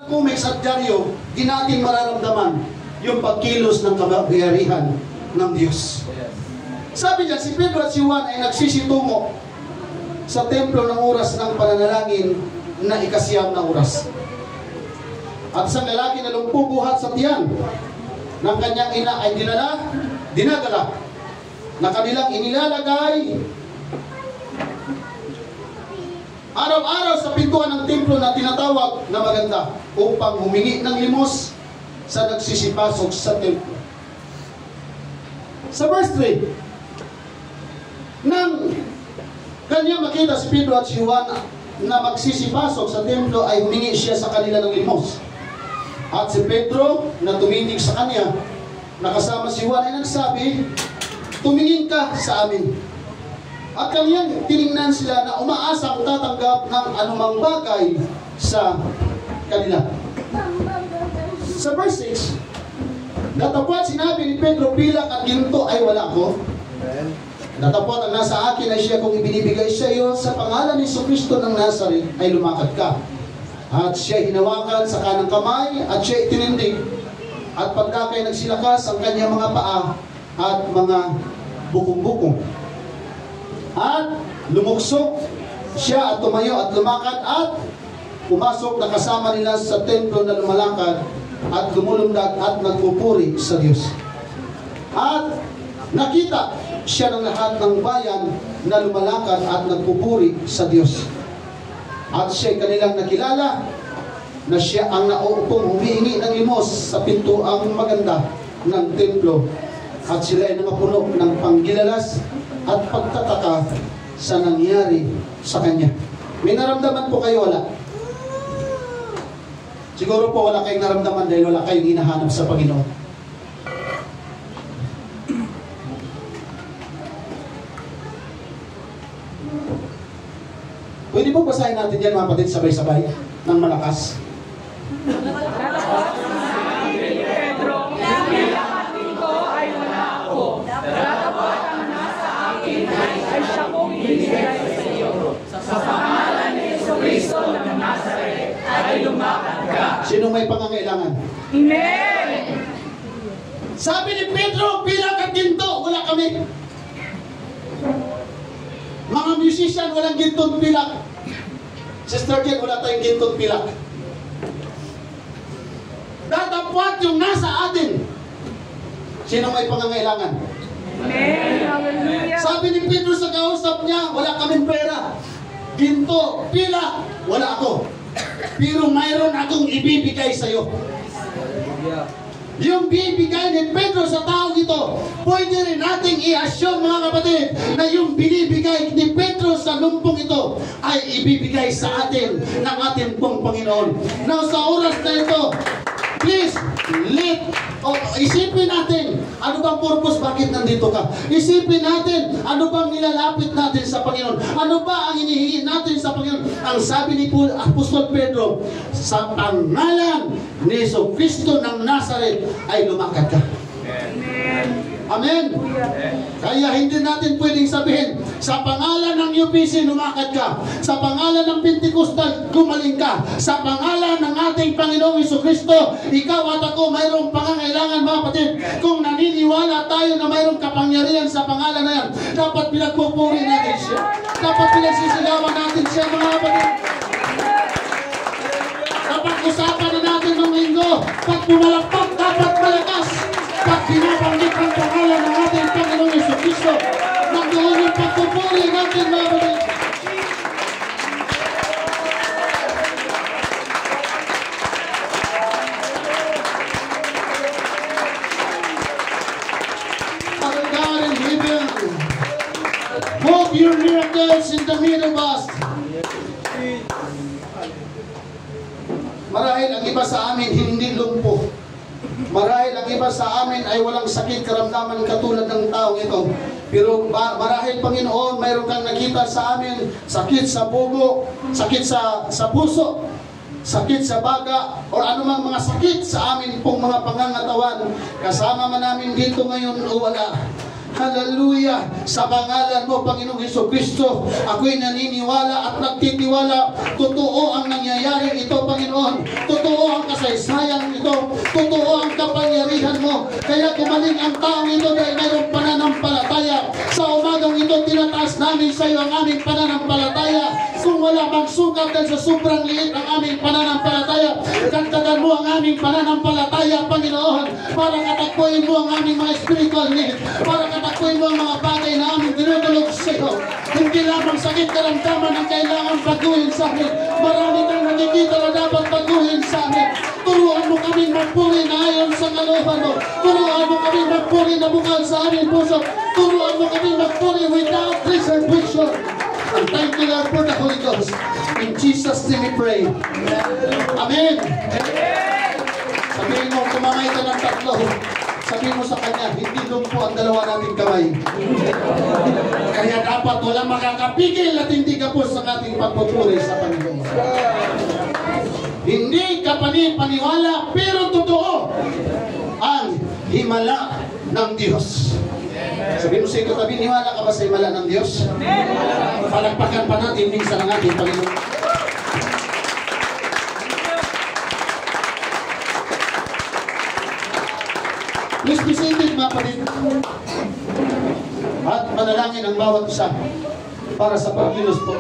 Comics at dyaryo, di natin mararamdaman yung pagkilos ng kapangyarihan ng Diyos. Sabi niya, si Pedro at si Juan ay nagsisitungo sa templo ng oras ng pananalangin na ika-9 na oras. At isang lalaki na lumpubuhat sa tiyan ng kanyang ina ay dinadala na kanilang inilalagay araw-araw sa pintuan ng templo na tinatawag na Maganda upang humingi ng limos sa nagsisipasok sa templo. Sa verse 3, nang kanyang makita si Pedro at si Juan na magsisipasok sa templo ay humingi siya sa kanila ng limos. At si Pedro na tumindig sa kanya, nakasama si Juan ay nagsabi, tumingin ka sa amin. At kanyang tiningnan sila na umaasang tatanggap ng anumang bagay sa kanila. Sa verse 6, datapwat sinabi ni Pedro, pilak at ginto ay wala ko. Datapwat ang nasa akin ay siya kung ibinibigay sa iyo sa pangalan ni Jesucristo ng Nazaret ay lumakad ka. At siya hinawakan sa kanang kamay at siya itinindig. At pagkakay nagsilakas ang kanyang mga paa at mga bukong-bukong. At lumuksok siya at tumayo at lumakad at pumasok na kasama nila sa templo na lumalakad at lumulundag at nagpupuri sa Diyos. At nakita siya ng lahat ng bayan na lumalakad at nagpupuri sa Diyos. At siya kanilang nakilala na siya ang nauupong humihingi ng limos sa pintuang maganda ng templo. At sila ay nakapuno ng panggilalas at pagtataka sa nangyari sa kanya. May naramdaman po kayo, wala? Siguro po wala kayong naramdaman dahil wala kayong hinahanap sa Panginoon. Pwede po basahin natin yan mga kapatid sabay-sabay ng malakas. Sa pangalan ni Jesucristo ng Nazaret ay lumakad ka. Sino may pangangailangan? Amen! Sabi ni Pedro, pilak at ginto, wala kami. Mga musician, walang ginto pilak. Sister Jen, wala tayong ginto pilak. Datapwat yung nasa atin. Sino may pangangailangan? Amen! Hallelujah! Sabi ni Pedro sa kausap niya, wala kaming pera. Ginto, pila, wala ako. Pero mayroon akong ibibigay sa iyo. Yung bibigay ni Pedro sa tao dito, pwede rin nating i-assume mga kapatid na yung binibigay ni Pedro sa lumpong ito ay ibibigay sa atin ng ating pong Panginoon. Now sa oras na ito, please, isipin natin, ano bang purpose, bakit nandito ka? Isipin natin, ano bang nilalapit natin sa Panginoon? Ano ba ang hinihingi natin sa Panginoon? Ang sabi ni Apostol Pedro, sa pangalan ni Jesucristo ng Nazaret ay lumakad ka. Amen! Amen. Kaya hindi natin pwedeng sabihin, sa pangalan ng UPC lumakad ka, sa pangalan ng Pentecostal gumaling ka, sa pangalan ng ating Panginoong Jesucristo, ikaw at ako mayroong pangangailangan mga kapatid. Kung naniniwala tayo na mayroong kapangyarihan sa pangalan na yan, dapat pinagpupuri natin siya, dapat pinagsisigawan natin siya mga kapatid. Dapat usapan na natin ng linggo, pag pumalakpak dapat malakas. Pag binabanggit ang pangalan ng ating Panginoong Jesucristo, nandoon yung pagpupuri natin mga kapatid. Father God in heaven, move your miracles in the middle of us. Marahil ang iba sa amin hindi lumpo. Marahil ang iba sa amin ay walang sakit karamdaman katulad ng taong ito. Pero marahil Panginoon, mayroon kang nakita sa amin, sakit sa pugo, sakit sa puso, sakit sa baga, o anumang mga sakit sa amin pong mga pangangatawan. Kasama man namin dito ngayon o wala. Hallelujah! Sa pangalan mo, Panginoong Jesucristo, ako'y naniniwala at nagtitiwala. Totoo ang nangyayari ito, Panginoon. Totoo ang kasaysayan ito. Totoo ang kapangyarihan mo. Kaya gumaling ang taong ito dahil mayroong pananampalataya. Sa umagang ito, tinataas namin sa iyo ang aming pananampalataya. Kung wala mang sukat dahil sa sobrang liit ang aming pananampalataya, kantagan mo ang aming pananampalataya, Panginoon, para katakbuhin mo ang aming mga spiritual need, para katakbuhin mo ang mga bagay na aming dinudulog sa iyo. Hindi lamang sakit karamdaman ang kailangan baguhin sa amin. Marami kang nakikita na dapat baguhin sa amin. Turuan mo kami magpuri na ayon sa kalooban mo. Turuan mo kami magpuri na bukal sa aming puso. Turuan mo kami magpuri without reservation. And thank you, Lord, for the Holy Ghost. In Jesus' name we pray. Amen. Sabihin mo, kumamay ka ng tatlo. Sabihin mo sa kanya, hindi doon po ang dalawa nating kamay. Kaya dapat walang makakapigil at hindi ka po sa ating pagpupuri sa Panginoon. Hindi ka paniwala, pero totoo ang himala ng Diyos. Sabihin mo sa ito, tabi, niwala ka ba sa himala ng Diyos? Palagpakan pa natin minsan ang ating Panginoon. Please be seated, mga kapatid. At manalangin ang bawat isa para sa pagkilos po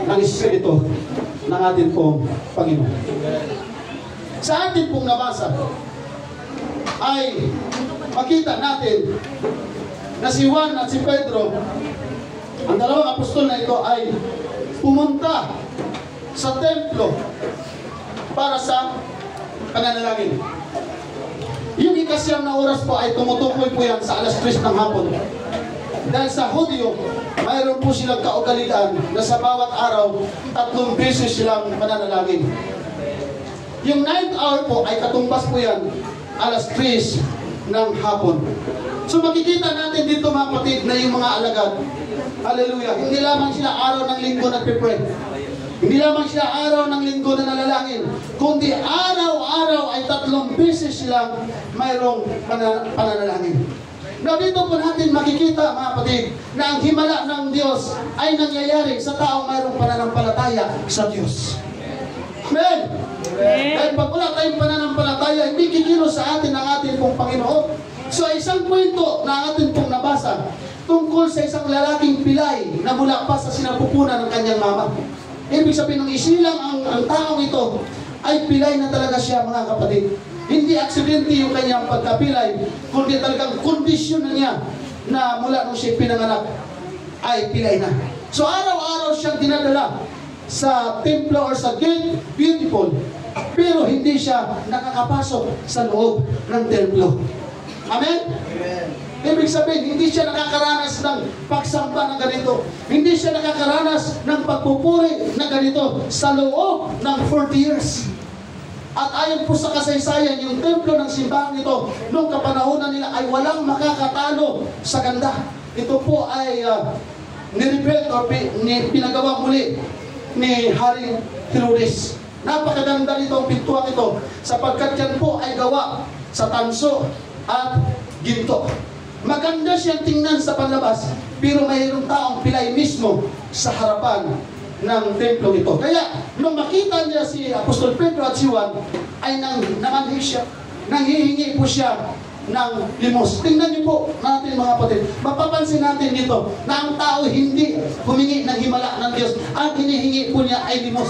ng Espiritu ng ating pong Panginoon. Sa ating pong nabasa ay makita natin na si Juan at si Pedro, ang dalawang apostol na ito, ay pumunta sa templo para sa pananalangin. Yung ikasyam na oras po ay tumutukoy po yan sa alas 3 ng hapon. Dahil sa Hudyo, mayroon po silang kaugalian na sa bawat araw, 3 beses silang mananalangin. Yung 9th hour po ay katumbas po yan, alas 3 ng hapon. So makikita natin dito, mga kapatid, na yung mga alagad, hallelujah, hindi lamang sila araw ng linggo nagpipray. Hindi lamang sila araw ng linggo na nalalangin, kundi araw-araw ay 3 beses silang mayroong pananalangin. Na dito po natin makikita, mga kapatid, na ang himala ng Diyos ay nangyayari sa taong mayroong pananampalataya sa Diyos. Amen! Dahil pag wala tayong pananampalataya, hindi kikilos sa atin ang ating pong Panginoon. So isang kwento na atin pong nabasa tungkol sa isang lalaking pilay na mula pa sa sinapupunan ng kanyang mama. Ibig sabihin, nung isilang ang taong ito ay pilay na talaga siya, mga kapatid. Hindi aksidente yung kanyang pagkapilay, kundi talagang kondisyon na niya na mula nung siya pinanganak ay pilay na. So araw-araw siyang dinadala sa templo or sa gate, beautiful, pero hindi siya nakakapasok sa loob ng templo. Amen? Amen. Ibig sabihin, hindi siya nakakaranas ng pagsamba ng ganito. Hindi siya nakakaranas ng pagpupuri na ganito sa loob ng 40 years. At ayon po sa kasaysayan, yung templo ng simbahan nito, nung kapanahonan nila ay walang makakatalo sa ganda. Ito po ay nirebuild or pinagawa muli ni Haring Herodes. Napakaganda nito ang pintuan ito, sapagkat yan po ay gawa sa tanso at ginto. Maganda siyang tingnan sa panlabas, pero mayroong taong pilay mismo sa harapan ng templo ito. Kaya, nung makita niya si Apostol Pedro at si Juan, ay namanhi siya, nanghihingi po siya ng limos. Tingnan niyo po natin, mga kapatid, mapapansin natin dito na ang tao hindi humingi ng himala ng Diyos. Ang hinihingi po niya ay limos.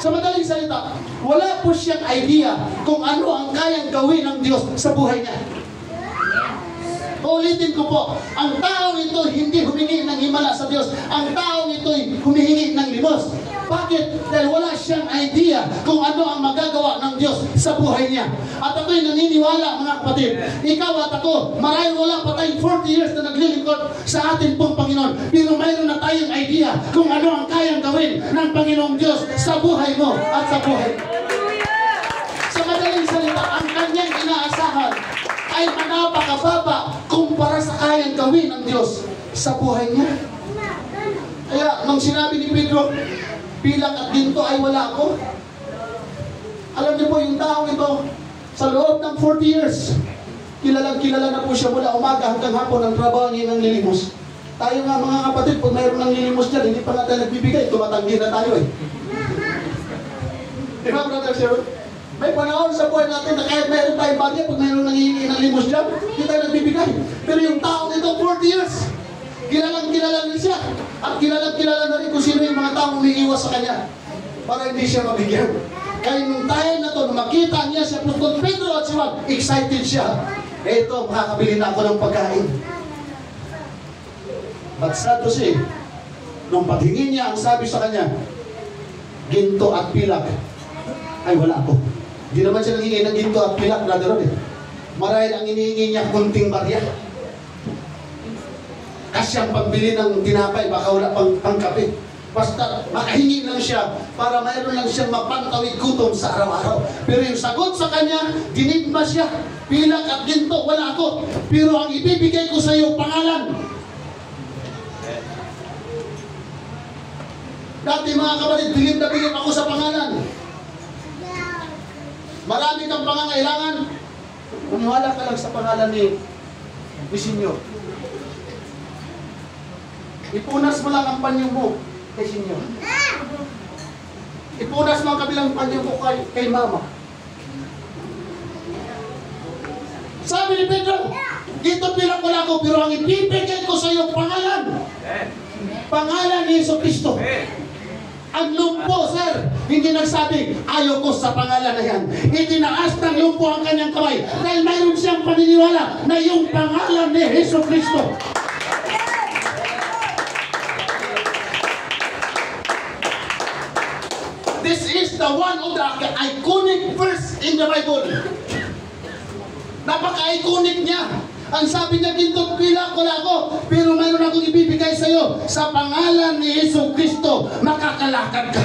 Sa madaling salita, wala po siyang idea kung ano ang kayang gawin ng Diyos sa buhay niya. Ulitin ko po, ang taong ito hindi humingi ng himala sa Diyos. Ang taong ito humihingi ng limos. Bakit? Dahil wala siyang idea kung ano ang magagawa ng Diyos sa buhay niya. At ako'y naniniwala, mga kapatid, ikaw at ako, marahil wala pa tayong 40 years na naglilingkod sa ating pong Panginoon. Pero mayroon na tayong idea kung ano ang kayang gawin ng Panginoong Diyos sa buhay mo at sa buhay. Sa madaling salita, ang kanyang inaasahan ay napakababa kumpara sa kayang gawin ng Diyos sa buhay niya. Kaya, nung sinabi ni Pedro, pilak at ginto ay wala ako. Alam niyo po, yung tao ito, sa loob ng 40 years, Kilalang-kilala na po siya mula umaga hanggang hapon ang trabaho niya ng lilimos. Tayo nga mga kapatid, pag mayroon ng lilimos dyan, hindi pa nga tayo nagbibigay, tumatanggi na tayo eh. Di ba, Brother Sherwood? May panahon sa buhay natin na kahit mayroon tayong bagay, pag mayroon nangihingi ng limos dyan, hindi tayo nagbibigay. Pero yung taong ito, 40 years, kilalang-kilala rin siya. At kilalang-kilala na rin kung sino yung mga taong umiiwas sa kanya para hindi siya mabigyan. Kaya nung tayo na to, makita niya si Apostol Pedro at si Juan, excited siya. Eto, makakabili na ako ng pagkain. At Saducee, nung paghingi niya, ang sabi sa kanya, ginto at pilak, ay wala ako. Hindi naman siya nanghingi ng ginto at pilak, Brother Rod. Marahil ang hinihingi niya, kunting barya. Kasi ang pagbili ng tinapay, baka wala pang kape. Basta makahingi lang siya para mayroon lang siyang mapantawid gutom sa araw-araw. Pero yung sagot sa kanya, dinigma siya. Pilak at ginto, wala ako. Pero ang ibibigay ko sa iyo, pangalan. Dati mga kapatid, bilib na bilib ako sa pangalan. Marami kang pangangailangan. Maniwala ka lang sa pangalan ni Senyor. Ipunas mo lang ang panyo mo kay Senyor. Ipunas mo ang kabilang panyo mo kay Mama. Sabi ni Pedro, dito pilang wala ko, pero ang ibibigay ko sa iyo pangalan. Pangalan ni Jesucristo. Ang lumpo, sir, hindi nagsabi, ayaw ko sa pangalan na yan. Itinaas ng lumpo ang kanyang kamay dahil mayroon siyang paniniwala na yung pangalan ni Jesucristo. This is the one of the iconic verse in the Bible. Napaka-iconic niya. Ang sabi niya, ginto pilak, wala ko, pero mayroon akong ibibigay sa iyo. Sa pangalan ni Jesucristo, makakalakad ka.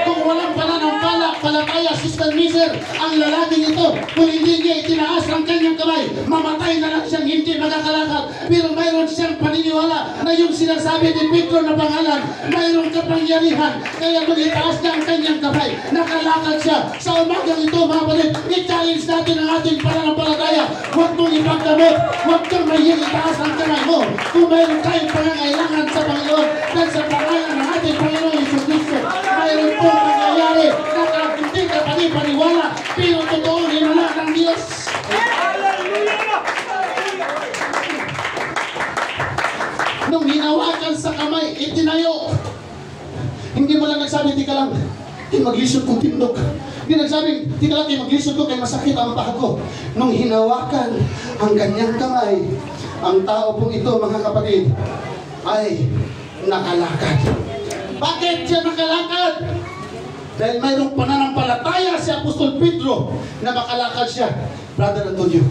Kung walang pananampala, palataya, Sister Miser, ang lalaking ito, kung hindi niya itinaas ang kanyang kamay, mamatay na lang siyang hindi makakalakad. Pero mayroon siyang paniniwala na yung sinasabi ni Pedro na pangalan, mayroon kapangyarihan. Kaya kung itaas niya ang kanyang kamay, nakalakad siya. Sa umagang ito, mga kapatid, i-challenge natin ang ating pananampalataya. Huwag mong ipagdamot, huwag kang mayroon itaas ang kamay mo. Kung mayroon tayong pangangailangan sa Panginoon, dahil sa pangalan ng ating Panginoon Jesucristo, mayroon po nangyayari na kahit hindi ka panipaniwala, pero totoo hinala ng Diyos. Nung hinawakan sa kamay, itinayo. Hindi mo lang nagsabi, tika lang, maglisod kong tindog. Hindi nagsabi, tika lang, maglisod ko, kaya masakit ang paa ko. Nung hinawakan ang kanyang kamay, ang tao pong ito, mga kapatid, ay nakalakad. Bakit siya nakalakad? Dahil mayroong pananampalataya si Apostol Pedro na makalakad siya. Brother Antonio,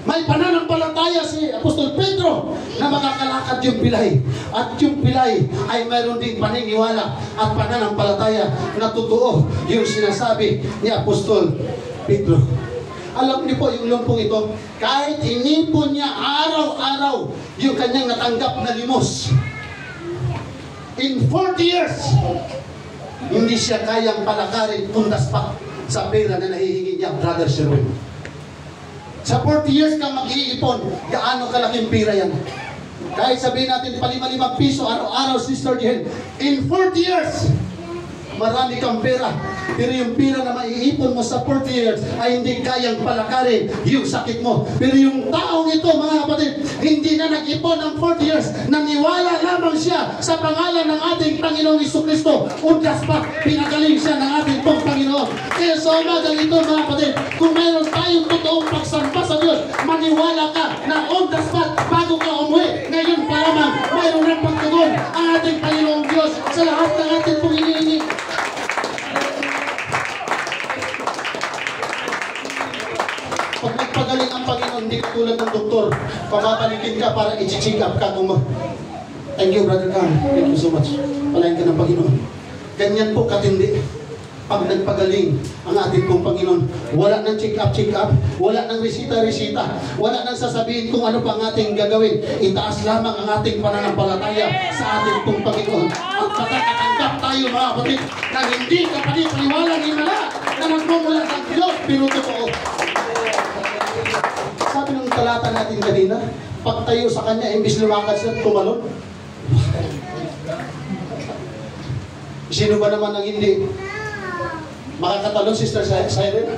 may pananampalataya si Apostol Pedro na makakalakad yung pilay. At yung pilay ay mayroon ding paniniwala at pananampalataya na totoo yung sinasabi ni Apostol Pedro. Alam niyo po yung lumpong ito, kahit inipon niya araw-araw yung kanyang natanggap na limos, in 40 years, hindi siya kayang palakarin tundas pa sa pera na nahihingi niya, Brother Sherwin. Sa 40 years kang mag-iipon, gaano kalaking pera yan? Kahit sabihin natin pa 5 piso araw-araw, Sister Jen, in 40 years, marami kang pera. Pero yung pera na maiipon mo sa 40 years ay hindi kayang palakarin yung sakit mo. Pero yung taong ito, mga kapatid, hindi na nag-ipon ng 40 years. Naniwala lamang siya sa pangalan ng ating Panginoong Jesucristo. Undas pa, pinagaling siya ng ating pong Panginoon. Kaya sa umagang ito, mga kapatid, kung mayroon tayong totoong pagsampa sa Diyos, maniwala ka na undas pa bago ka umuwi. Ngayon pa lamang, mayroon ng pagtugon ang ating Panginoong Diyos sa lahat ng ating pong hinihingi. Pag nagpagaling ang Panginoon, hindi ka tulad ng doktor, pababalikin ka para i-check up ka kung thank you, Brother Kang. Thank you so much. Palayan ka ng Panginoon. Ganyan po katindi pag nagpagaling ang ating pong Panginoon. Wala nang check-up, wala nang resita, wala nang sasabihin kung ano pa ang ating gagawin. Itaas lamang ang ating pananampalataya sa ating pong Panginoon. At patakatanggap tayo mga kapatid, na hindi kapatid paniwalang himala na nagmumula sa Diyos, pero totoo. Sabi ng talata natin kanina, pagtayo sa Kanya, imbis lumakad siya, tumalon. Sino ba naman ang hindi makakatalon, Sister Siren?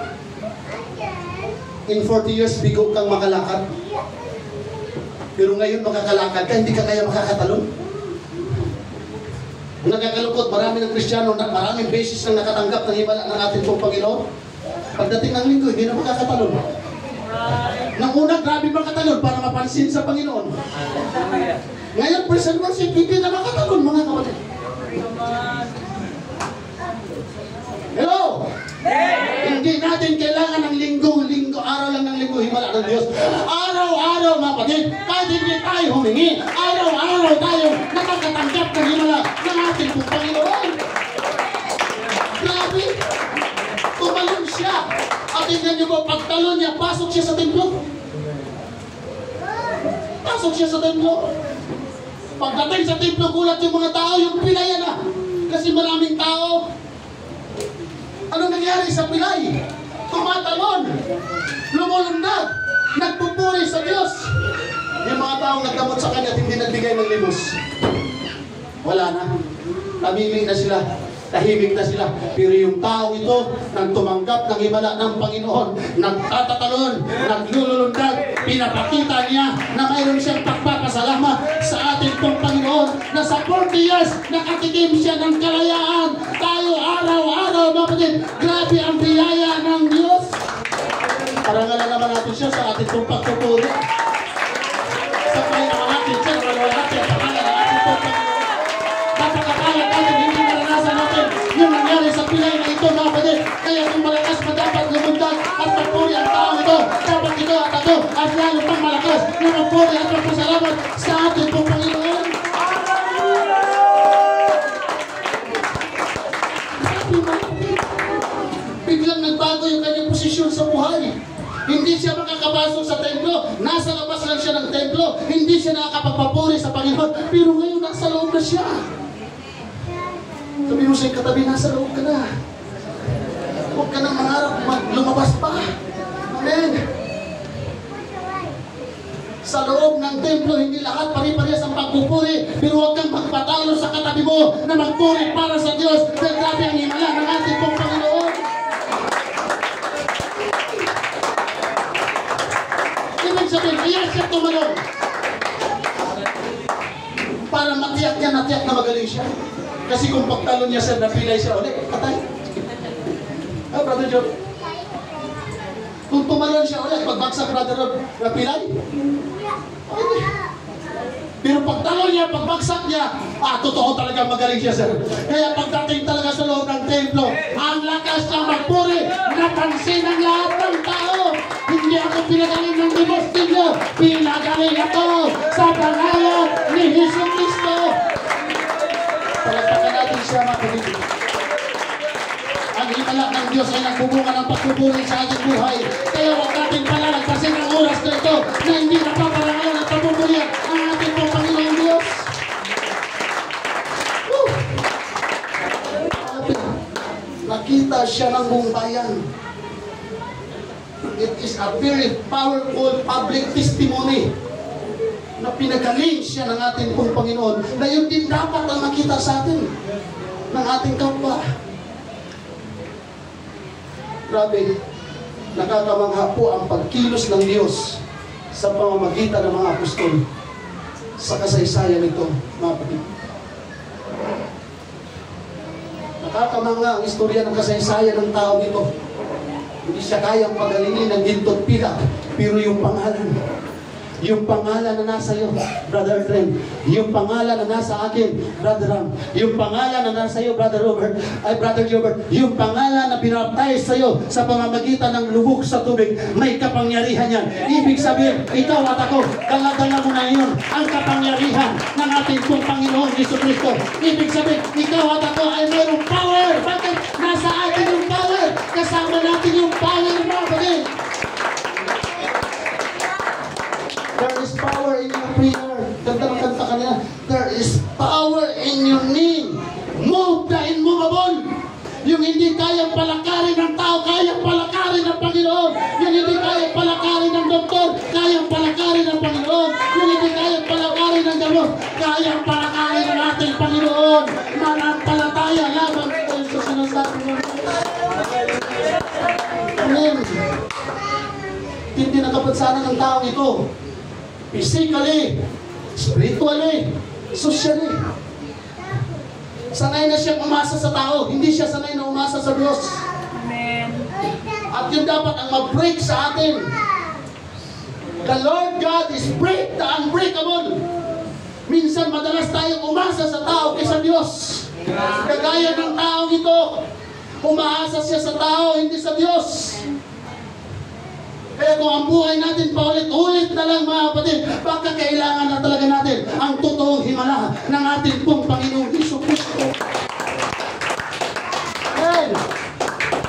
In 40 years, bigo kang makalakad. Pero ngayon makakalakad ka, hindi ka kaya makakatalon. Nakakalungkot, marami ng Kristiyano, maraming beses nang nakatanggap ng himala ng ating pong Panginoon. Pagdating ng linggo, hindi na makakatalon. Nang una, grabe makatalon para mapansin sa Panginoon. Ngayon, present worship, hindi na makatalon, mga kapatid. Hello? Hindi natin kailangan ng linggo, araw lang ng linggo, himala ng Diyos. Araw-araw, mga kapatid, kahit hindi tayo humingi, araw-araw tayo nakakatanggap ng himala ng ating pong Panginoon. Grabe! Tumalon siya. At tingnan niyo po, pagtalon niya, pasok siya sa templo. Pasok siya sa templo. Pagdating sa templo, gulat yung mga tao, yung pilay na. Kasi maraming tao. Ano nangyari sa pilay? Tumatalon, lumulundag, nagpupuri sa Diyos. Yung mga taong nagdamot sa Kanya at hindi nagbigay ng limos, wala na. Namili na sila, tahimik na sila. Pero yung tao ito, nagtumanggap ng himala ng Panginoon, nagtatatalon, naglulundag, pinapakita niya na mayroon siyang pagpapasalamat sa ating pong Panginoon, na sa 40 years, nakatikim siya ng kalayaan. Tayo araw-araw, mga kapatid, grabe ang biyaya ng Diyos. Parangalan naman natin siya sa ating pong pagpupuri. Sa Panginoon natin siya, wala natin ang pangalan ng ating pong Panginoon. Napakakalat natin, hindi naranasan natin yung nangyari sa pilay na ito, mga kapatid. Kaya kung malakas pa dapat lumundag at magpuri ang tao ito, dapat ito at ako at lalo pang malakas na magpuri at magpasalamat sa ating pong Panginoon. Biglang nagbago yung kanyang posisyon sa buhay. Hindi siya makakapasok sa templo. Nasa labas lang siya ng templo. Hindi siya nakakapagpapuri sa Panginoon. Pero ngayon, nasa loob na siya. Sabi mo sa'yo, katabi, nasa loob ka na. Huwag ka nang mangarap, lumabas pa. Amen. Sa loob ng templo, hindi lahat pari-parehas ang pagpupuri. Pero huwag kang magpatalo sa katabi mo na magpuri para sa Diyos. Dahil grabe ang himala ng ating pong Panginoon. Ibig sabihin, kaya siya tumalon. Para matiyak niya, natiyak na magaling siya. Kasi kung pagtalon niya siya, napilay siya ulit, patay. Brother Job. Kung tumalon siya ulit, pagbagsak, Brother Rob, napilay? Okay. Pero pagtalon niya, pagbagsak niya, totoo talaga magaling siya, sir. Kaya pagdating talaga sa loob ng templo, ang lakas niyang magpuri, napansin ng lahat ng tao. Hindi ako pinagaling ng Demostilio, pinagaling ako sa pangalan ni Jesucristo. Palagpakan natin siya, mga kapatid. Ang himala ng Diyos ay nagbubunga ng pagpupuri sa ating buhay. Kaya huwag natin palalagpasin ang oras na ito na hindi napaparangalan at pagpupuri ang ating pong Panginoong Diyos. Nakita siya ng buong bayan. It is a very powerful public testimony na pinagaling siya ng ating pong Panginoon, na yun din dapat ang makita sa atin ng ating kapwa. Grabe, nakakamangha po ang pagkilos ng Diyos sa pamamagitan ng mga apostol sa kasaysayan nito, mga kapatid. Nakakamangha ang istorya ng kasaysayan ng tao nito. Hindi siya kayang pagalingin ng ginto at pilak, pero yung pangalan na nasa iyo, Brother Trent, yung pangalan na nasa akin, Brother Ram, yung pangalan na nasa iyo, Brother Robert, Brother Gilbert, yung pangalan na binaptize sa iyo sa pamamagitan ng lubog sa tubig, may kapangyarihan yan. Ibig sabihin, ikaw at ako, dala-dala mo na yun ang kapangyarihan ng ating pong Panginoon Jesucristo. Ibig sabihin, ikaw at ako ay mayroong power. Bakit? Nasa atin hindi kayang palakarin ng tao, kayang palakarin ng Panginoon. Yung hindi kayang palakarin ng doktor, kayang palakarin ng Panginoon. Yung hindi kayang palakarin ng gamot, kayang palakarin ng ating Panginoon. Manampalataya lamang tayo sa sinasabi mo. Amen. Hindi nakapansanan ng tao ito. Physically, spiritually, socially. Sanay na siyang umasa sa tao, hindi siya sanay na umasa sa Diyos. Amen. At yun dapat ang mag-break sa atin. The Lord God is break the unbreakable. Minsan madalas tayong umasa sa tao kaysa Diyos. Kagaya ng taong ito, umaasa siya sa tao, hindi sa Diyos. Kaya kung ang buhay natin paulit-ulit na lang mga kapatid, baka kailangan na talaga natin ang totoong himala ng ating pong Panginoong Jesucristo. Amen!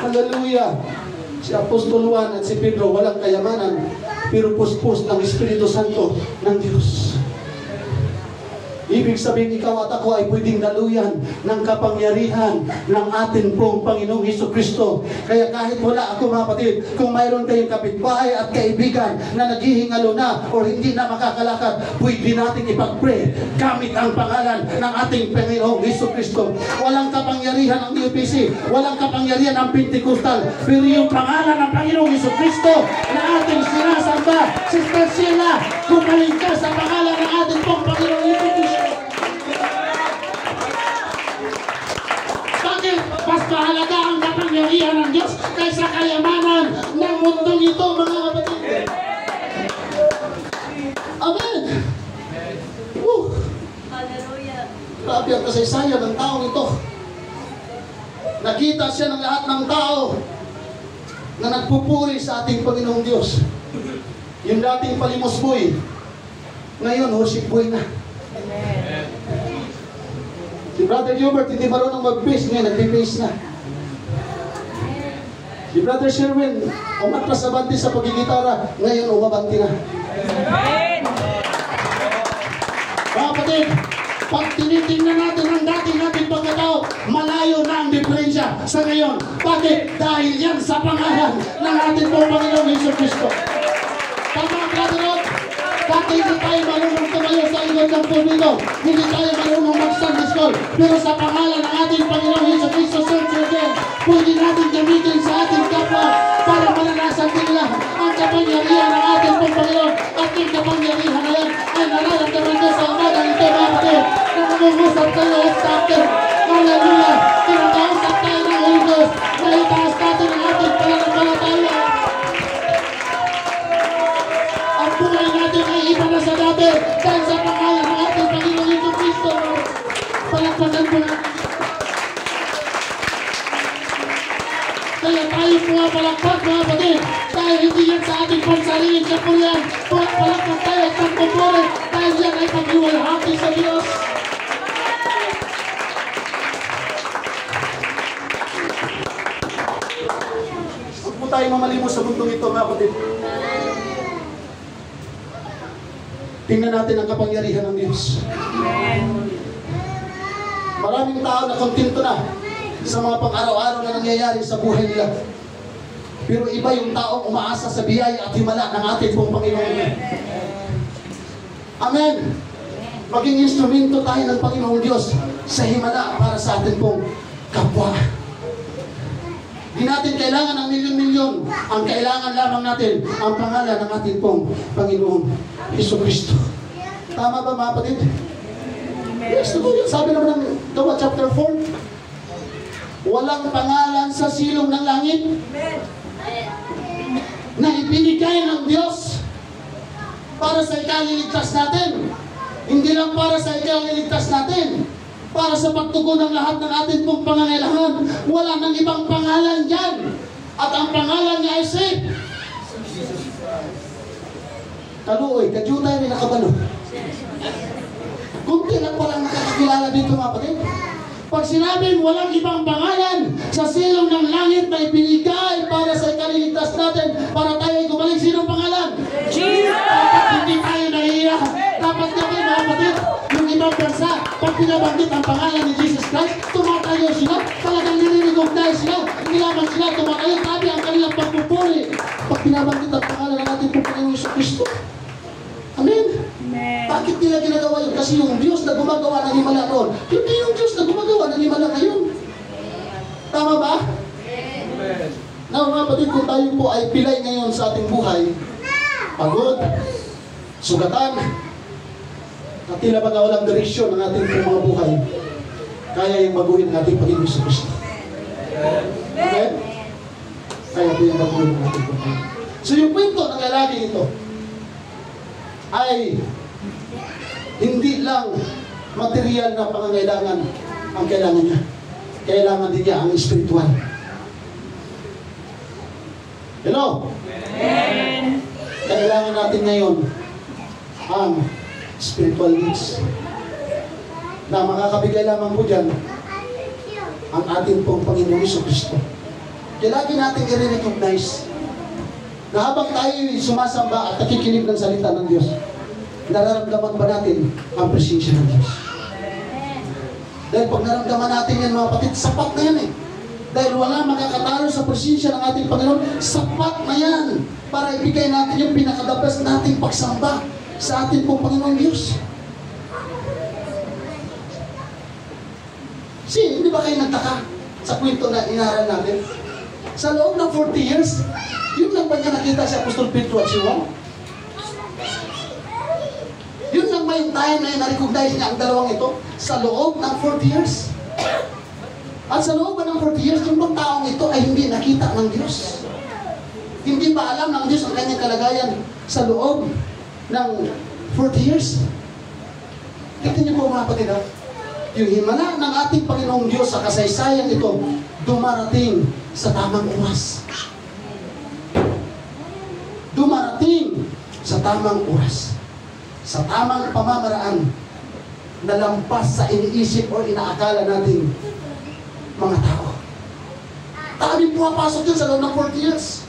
Hallelujah! Si Apostol Juan at si Pedro walang kayamanan, pero puspos ng Espiritu Santo ng Diyos. Ibig sabihin, ikaw at ako ay pwedeng daluyan ng kapangyarihan ng ating pong Panginoong Jesucristo. Kaya kahit wala ako mga kapatid, kung mayroon kayong kapitbahay at kaibigan na naghihingalo na o hindi na makakalakad, pwede natin ipag-pray gamit ang pangalan ng ating Panginoong Jesucristo. Walang kapangyarihan ng UPC, walang kapangyarihan ng Pentecostal, pero yung pangalan ng Panginoong Jesucristo na ating sinasamba, Sister Sheila, gumaling ka sa pangalan ng ating pong Panginoong Jesucristo. Mas mahalaga ang kapangyarihan ng Diyos kaysa kayamanan ng mundong ito, mga kapatid. Amen. Hallelujah. Grabe ang kasaysayan ng taong ito. Nakita siya ng lahat ng tao na nagpupuri sa ating Panginoong Diyos. Yung dating palimos boy, ngayon worship boy na. Amen. Si Brother Hubert, hindi marunong mag-bass, ngayon nag-bass na. Si Brother Sherwin, umatras sa banti sa pagigitara, ngayon umabanti na. Amen. Mga kapatid, pag tinitingnan natin ang dating nating pagkatao, malayo na ang diferensya sa ngayon. Bakit? Dahil yan sa pangalan ng ating pong Panginoong Jesucristo. Tama, Brother Rod? Dati hindi tayo marunong tumayo sa likod ng pulpito. Hindi tayo marunong mag-Sunday school. Pero sa pangalan ng ating Panginoong Jesucristo, pwede natin gamitin sa ating kapwa para malanasan nila ang kapangyarihan ng ating pong Panginoon. At yung kapangyarihan na yan ay nararamdaman ko sa umagang ito, mga kapatid, na namungusap tayo at sa atin. Hallelujah! Kinakausap tayo ng Holy Ghost na itaas natin ang ating pananampalataya. Ang buhay natin ay iba na sa dati dahil sa pangalan ng ating Panginoong Jesucristo. Palakpakan po natin. Kaya tayo pumapalakpak, mga kapatid, dahil hindi yan sa ating pansariling kapurian. Palakpak tayo at pagpupuri dahil yan ay pagluwalhati sa Diyos. Huwag po tayo mamalimos sa mundong ito, mga kapatid. Tingnan natin ang kapangyarihan ng Diyos. Maraming tao na kontento na sa mga pang-araw-araw na nangyayari sa buhay nila. Pero iba yung taong umaasa sa biyaya at himala ng ating pong Panginoon. Amen. Maging instrumento tayo ng Panginoong Diyos sa himala para sa ating pong kapwa. Di natin kailangan ng milyon-milyon. Ang kailangan lamang natin ang pangalan ng ating pong Panginoong Jesucristo. Tama ba, mga kapatid? Yes, sabi naman ng Gawa chapter 4, walang pangalan sa silong ng langit na ibinigay ng Diyos para sa ikaliligtas natin. Hindi lang para sa ikaliligtas natin, para sa pagtugon ng lahat ng ating pong pangangailangan. Wala nang ibang pangalan dyan. At ang pangalan niya ay si Kaluoy, kadyutay rin nakabalo. Kunti lang palang nakakakilala dito, mga kapatid. Pag sinabing walang ibang pangalan sa silong ng langit na ibinigay para sa ikaliligtas natin, para tayo ay gumaling, sinong pangalan? Jesus! Dapat hindi tayo nahiya. Dapat kami, mga kapatid, yung ibang bansa, pag pinabanggit ang pangalan ni Jesus Christ, tumatayo sila, talagang nililig na-recognize sila. Hindi lamang sila tumatayo. Grabe ang kanilang pagpupuri. Pag binabanggit ang pangalan ng ating Panginoong Jesucristo. Amen? Bakit nila ginagawa yun? Kasi yung Diyos na gumagawa ng himala noon, hindi yung Diyos na gumagawa ng himala ngayon. Tama ba? Na mga kapatid, kung tayo po ay pilay ngayon sa ating buhay, pagod, sugatan, at tila ba na walang direksyon ng ating mga buhay, kaya yung baguhin ng ating Panginoon Jesucristo. Okay? Kaya po yung baguhin ng ating Panginoon. So yung kwento ng lalaki ito ay hindi lang material na pangangailangan ang kailangan niya. Kailangan din niya ang spiritual. Hello? Amen. Kailangan natin ngayon ang spiritual needs. Na makakabigay lamang po dyan ang ating pong Panginoong Jesucristo. Kaya lagi natin i-recognize na habang tayo sumasamba at nakikinig ng salita ng Diyos, nararamdaman ba natin ang presensya ng Diyos? Dahil pag naramdaman natin yan mga kapatid, sapat na yan eh. Dahil wala makakatalo sa presensya ng ating Panginoon, sapat na yan para ibigay natin yung pinakadabas nating pagsamba sa ating pong Panginoong Diyos. Hindi ba kayo nagtaka sa kwento na inaral natin? Sa loob ng 40 years, yun lang ba niya nakita si Apostol Pedro at si Juan? Yun lang ba yung time na na-recognize niya ang dalawang ito sa loob ng 40 years? At sa loob ng 40 years, yung bang taong ito ay hindi nakita ng Diyos. Hindi ba alam ng Diyos ang kanyang kalagayan sa loob ng 40 years? Kita niyo po mga kapatid, ha? Yung himala ng ating Panginoong Diyos sa kasaysayan ito, dumarating sa tamang oras. Dumarating sa tamang oras. Sa tamang pamamaraan na lampas sa iniisip o inaakala nating mga tao. Daming pumapasok din sa loob ng 40 years.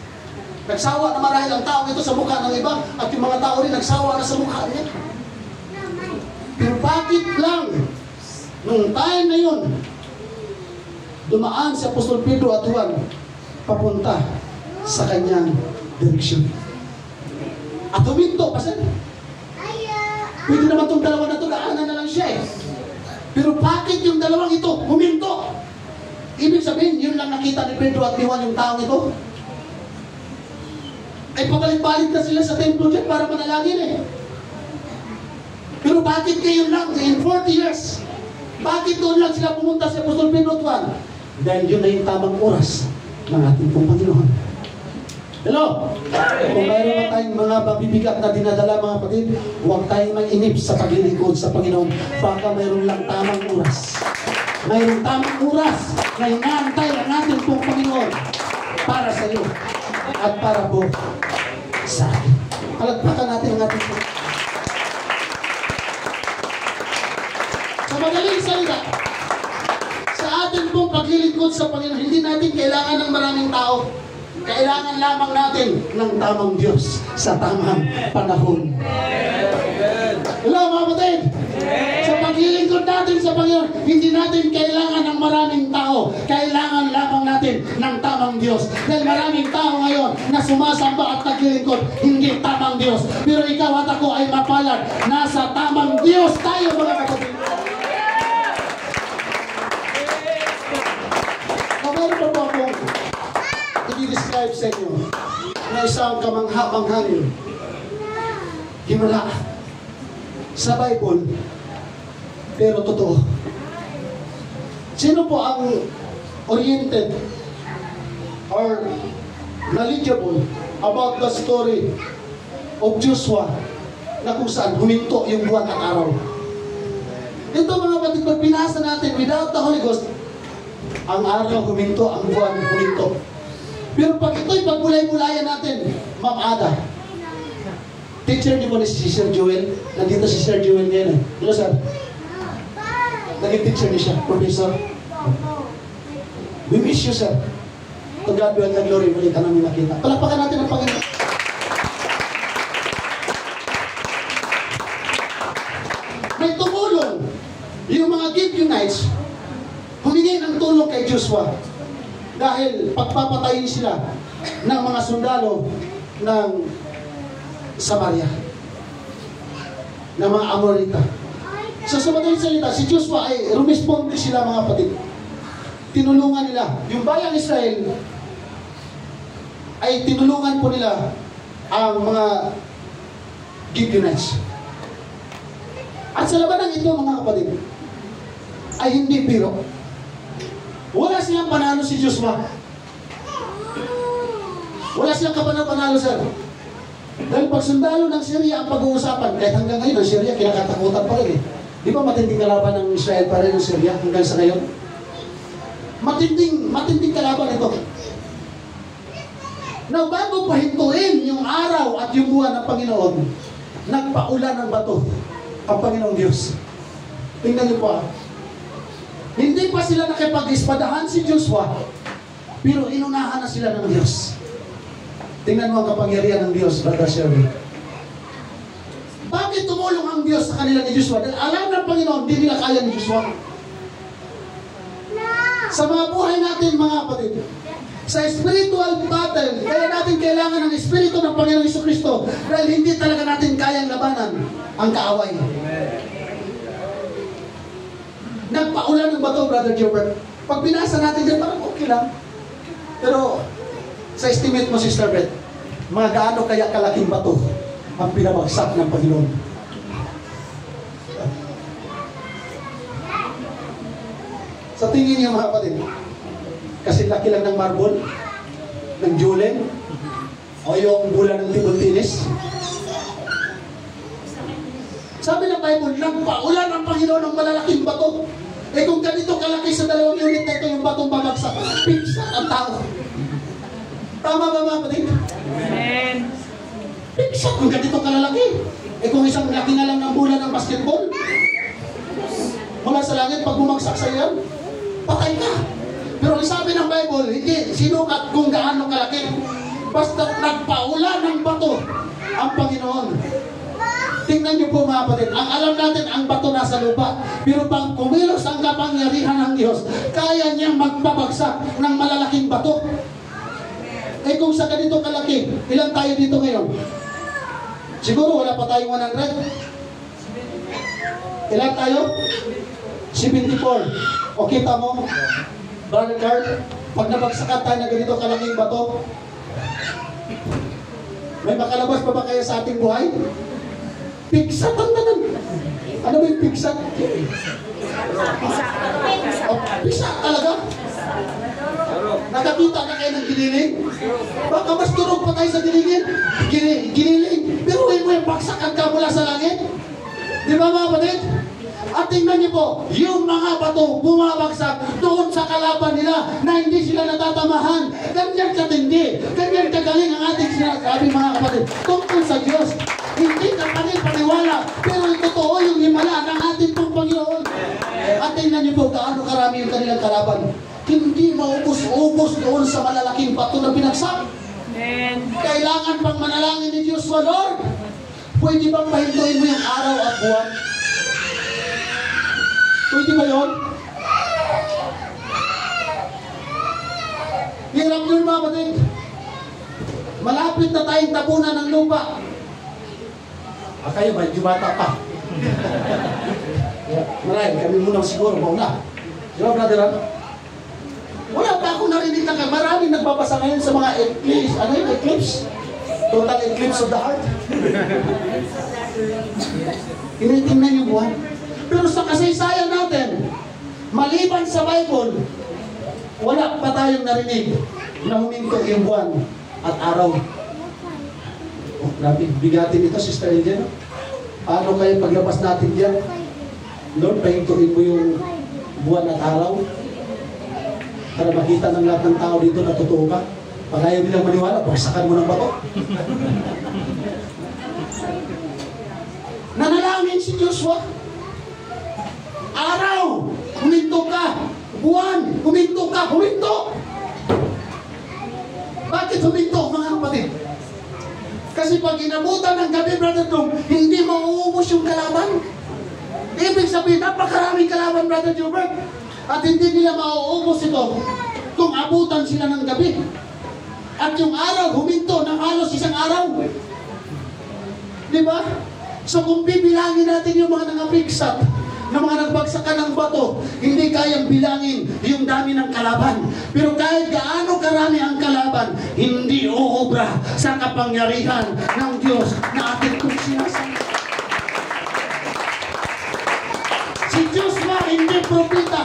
Nagsawa na marahil ang tao ito sa mukha ng iba at yung mga tao rin nagsawa na sa mukha niya. Pero bakit lang nung time na yun dumaan si Apostol Pedro at Juan papunta sa kanyang direksyon? At huminto pa siya. Pwede naman itong dalawa na ito, daanan na lang siya eh. Pero bakit yung dalawang ito huminto? Ibig sabihin, yun lang nakita ni Pedro at ni Juan yung taong ito. Ay pabalik-balik na sila sa templo dyan para manalangin eh. Pero bakit ngayon lang, in 40 years, bakit doon lang sila pumunta sa Apostol Pedro at Juan? Dahil yun na yung tamang oras ng ating pong Panginoon. Hello? Kung mayroon tayong mga mabibigat na dinadala mga kapatid, huwag tayong mainip sa paglilingkod sa Panginoon. Baka mayroon lang tamang oras. Mayroong tamang oras na inaantay ang ating pong Panginoon para sa iyo at para po sa atin. Palagpakan natin ang ating Panginoon. Sa madaling salita, sa ating pong paglilingkod sa Panginoon, hindi natin kailangan ng maraming tao. Kailangan lamang natin ng tamang Diyos sa tamang panahon. Hello mga kapatid! Sa paglilingkod natin sa Panginoon, hindi natin kailangan ng maraming tao. Kailangan lamang natin ng tamang Diyos. Dahil maraming tao ngayon na sumasamba at naglilingkod, hindi tamang Diyos. Pero ikaw at ako ay mapalad. Nasa tamang Diyos tayo mga kapatid. Meron pa po akong i-describe sa inyo na isang kamangha-manghang himala sa Bible, pero totoo. Sino po ang oriented or knowledgeable about the story of Joshua na kung saan huminto yung buwan at araw? Ito mga kapatid, pag pinasa natin without the Holy Ghost, ang araw huminto, ang buwan huminto. Pero pag ito'y pagbulay-bulayan natin, Ma'am Ada, teacher niyo po ni si Sir Joel. Nandito si Sir Joel ngayon eh. Hello, sir. Naging teacher niya siya, professor. We miss you, sir. To God be all the glory, muli ka namin nakita. Palakpakan natin ang Panginoon. May tumulong. Yung mga Gibeonites, humingi ng tulong kay Joshua. Dahil pagpapatayin sila ng mga sundalo ng Samaria, ng mga Amorita. So sa madaling salita, si Joshua ay rumisponde sila mga kapatid. Tinulungan nila. Yung bayang Israel ay tinulungan po nila ang mga Gibeonites. At sa labanang ito mga kapatid, ay hindi biro. Wala silang panalo si Joshua. Wala silang kapanalo, sir. Dahil pag sundalo ng Syria ang pag-uusapan, kahit hanggang ngayon ang Syria kinakatakutan pa rin eh. Di ba matinding kalaban ng Israel pa rin ng Syria hanggang sa ngayon? Matinding kalaban ito. Na bago pahintuin yung araw at yung buwan ng Panginoon, nagpaulan ng bato ang Panginoong Diyos. Tingnan niyo po. Hindi pa sila nakipag-ispadahan si Joshua, pero inunahan na sila ng Diyos. Tingnan mo ang kapangyarihan ng Diyos, Brother Sherry. Bakit tumulong ang Diyos sa kanila ni Joshua? Dahil alam ng Panginoon, hindi nila kaya ni Joshua. Sa mga buhay natin, mga kapatid, sa spiritual battle, kaya natin kailangan ng Espiritu ng Panginoong Jesucristo dahil hindi talaga natin kayang labanan ang kaaway. Nagpaulan ng bato, Brother Gilbert. Pag binasa natin dyan, parang okay lang. Pero, sa estimate mo, Sister Beth, mga gaano kaya kalaking bato ang pinabagsak ng Panginoon? Sa tingin niyo mga kapatid, kasi laki lang ng marble, ng julen, o yung bulan ng Tibontinis. Sabi ng Bible, nagpaulan ang Panginoon ng malalaking bato. Eh kung ganito kalaki sa 2 unit na ito, yung batong babagsak, pigsak ang tao. Tama ba mga kapatid? Amen. Pigsak kung ganito kalalaki. Eh kung isang laki na lang ng bulan ng basketball, mula sa langit, pag bumagsak sa iyan, patay ka. Pero sabi ng Bible, hindi sinukat kung gaano kalaki. Basta nagpaulan ng bato ang Panginoon. Tingnan niyo po mga kapatid, ang alam natin ang bato nasa lupa. Pero pag kumilos ang kapangyarihan ng Diyos, kaya niyang magpabagsak ng malalaking bato. Eh kung sa ganito kalaki, ilan tayo dito ngayon? Siguro wala pa tayong 100. Ilan tayo? 74. O kita mo, Brother Carl, pag nabagsakan tayo na ganito kalaking bato, may makalabas pa ba kaya sa ating buhay? Pigsat ang tanan. Ano ba yung pigsat? Pigsat talaga? Nakakita na kayo ng giniling? Baka mas turog pa tayo sa gilingin? Giniling. Pero mo yung bagsakan ka mula sa langit? Di ba mga kapatid? At tingnan niyo po, yung mga bato bumabagsak doon sa kalaban nila na hindi sila natatamahan. Ganyan katindi, ganyan kagaling ang ating sinasabi mga kapatid. Tungkol sa Diyos, hindi ka paniwala, pero totoo yung himala ng ating pong Panginoon. At tingnan niyo po, gaano karami yung kanilang kalaban. Hindi maubos-ubos doon sa malalaking bato na binagsak. Kailangan pang manalangin ni Diyos, Lord, pwede bang pahintuin mo yung araw at buwan? Pwede ba yun? Hirap yun mga kapatid. Malapit na tayong tabunan ng lupa. Kayo, medyo bata pa. Maray, kami muna siguro mauna. Di ba, brother? Wala pa akong narinig na kayo. Maraming nagbabasa ngayon sa mga eclipse. Ano yun, eclipse? Total eclipse of the heart. Tinitingnan yung buwan. Pero sa kasaysayan natin, maliban sa Bible, wala pa tayong narinig na huminto yung buwan at araw. Oh, grabe, bigatin ito, Sister Eden. Paano kayo paglabas natin diyan? Lord, pahintuin mo yung buwan at araw para makita ng lahat ng tao dito na totoo ka. Pag ayaw nilang maniwala, bagsakan mo ng bato. Nanalangin si Joshua. Araw, huminto ka. Buwan, huminto ka. Huminto! Bakit huminto, mga kapatid? Kasi pag inabutan ng gabi, Brother Dong, hindi mauubos yung kalaban. Ibig sabihin, napakaraming kalaban, Brother Gilbert. At hindi nila mauubos ito kung abutan sila ng gabi. At yung araw, huminto ng halos isang araw. Di ba? So kung bibilangin natin yung mga nangapigsat, ng mga nagbagsakan ng bato, hindi kayang bilangin yung dami ng kalaban. Pero kahit gaano karami ang kalaban, hindi uubra sa kapangyarihan ng Diyos na ating kong sinasabi. Si Joshua hindi propeta.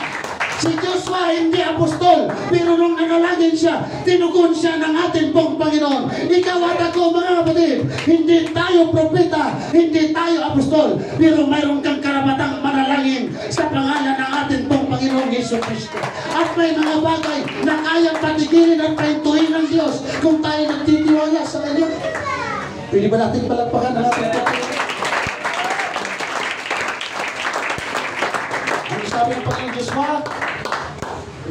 Si Joshua hindi apostol. Pero nung nanalangin siya, tinugon siya ng ating pong Panginoon. Ikaw at ako, mga kapatid, hindi tayo propeta, hindi tayo apostol. Pero mayroon kang karapatang manalangin sa pangalan ng ating pong Panginoon Yesu Cristo. At may mga bagay na kayang patigilin at pahintuin ng Diyos kung tayo nagtitiwala sa Kanya. Pwede ba natin palagpakan ang ating Panginoon? Ang sabi ng Panginoon Joshua,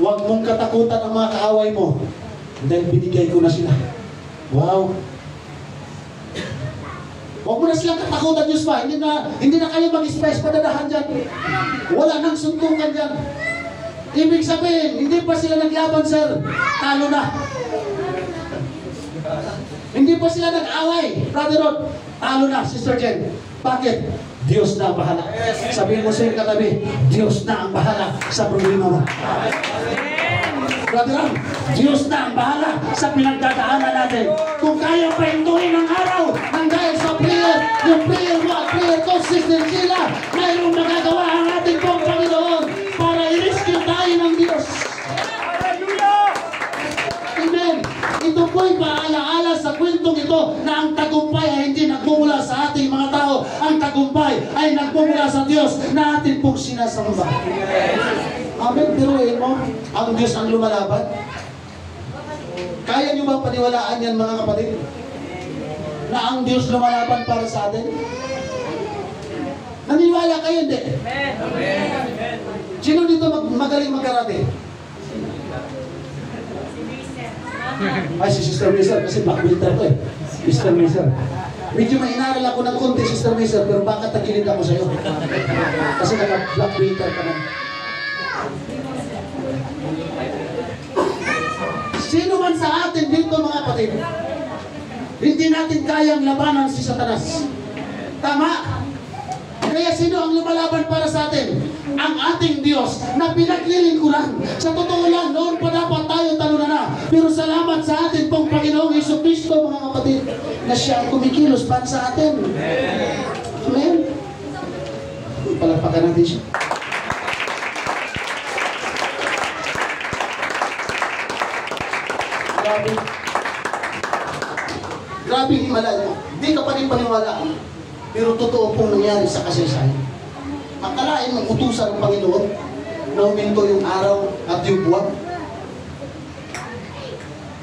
huwag mong katakutan ang mga kaaway mo dahil binigay ko na sila. Wow! Huwag mo na silang katakutan, Joshua. Hindi na kayo mag-stress padadahan dyan. Wala nang suntukan dyan. Ibig sabihin, hindi pa sila naglaban, sir. Talo na. Hindi pa sila nag-away. Brother Rod, talo na, Sister Jen. Bakit? Diyos na ang bahala. Sabihin mo sa iyong katabi, Diyos na ang bahala sa problema mo. Brother Ram, Diyos na ang bahala sa pinagdadaanan natin. Kung kaya pa hintuin ang araw ng dahil sa prayer, yung prayer mo at prayer consistent sila, mayroong magagawa ang ating pong Panginoon para i-rescue tayo ng Diyos. Amen. Ito po'y paalaala sa kwentong ito na ang tagumpay ay hindi nagmumula sa ating mga tao. Ang tagumpay ay nagmumula sa Diyos na ating pong sinasamba. Amen. Biruin mo, ang Diyos ang lumalaban. Kaya nyo ba paniwalaan yan, mga kapatid? Na ang Diyos lumalaban para sa atin? Naniwala kayo, hindi? Sino dito magaling magkarate? Ay, si Sister Mason, kasi black belt ko eh. Sister Mason. Medyo may inaral ako ng konti, Sister Mason, pero bakit tagilid ako sa'yo? Kasi naka-black belt ka na. Sino man sa atin dito, mga kapatid, hindi natin kayang labanan si Satanas. Tama? Kaya sino ang lumalaban para sa atin? Ang ating Diyos na pinaglilingkuran. Sa totoo lang, noon pa dapat tayo talunan na. Pero salamat sa atin pong Panginoong Yesu Cristo, mga kapatid, na siya ang kumikilos para sa atin. Amen? Palagpakan natin siya. Grabe. Grabe himala mo. Hindi ka pa rin paniwala. Pero totoo pong nangyari sa kasaysayan. Akalain mong utusan ng Panginoon na huminto yung araw at yung buwan.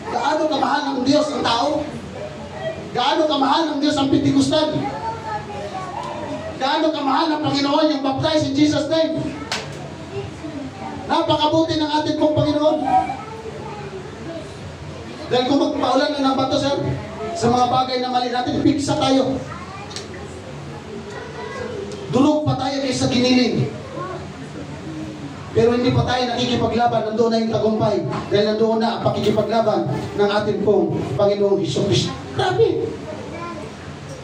Gaano kamahal ng Diyos ang tao? Gaano kamahal ng Diyos ang Pentecosten? Gaano kamahal ng Panginoon yung baptize in Jesus' name? Napakabuti ng ating pong Panginoon. Dahil kung magpaulan na ng bato, sir, sa mga bagay na mali natin, piksa tayo. Durog pa tayo kaysa giniling. Pero hindi pa tayo nakikipaglaban, nandoon na yung tagumpay. Dahil nandoon na ang pakikipaglaban ng ating pong Panginoong Hesus. Grabe!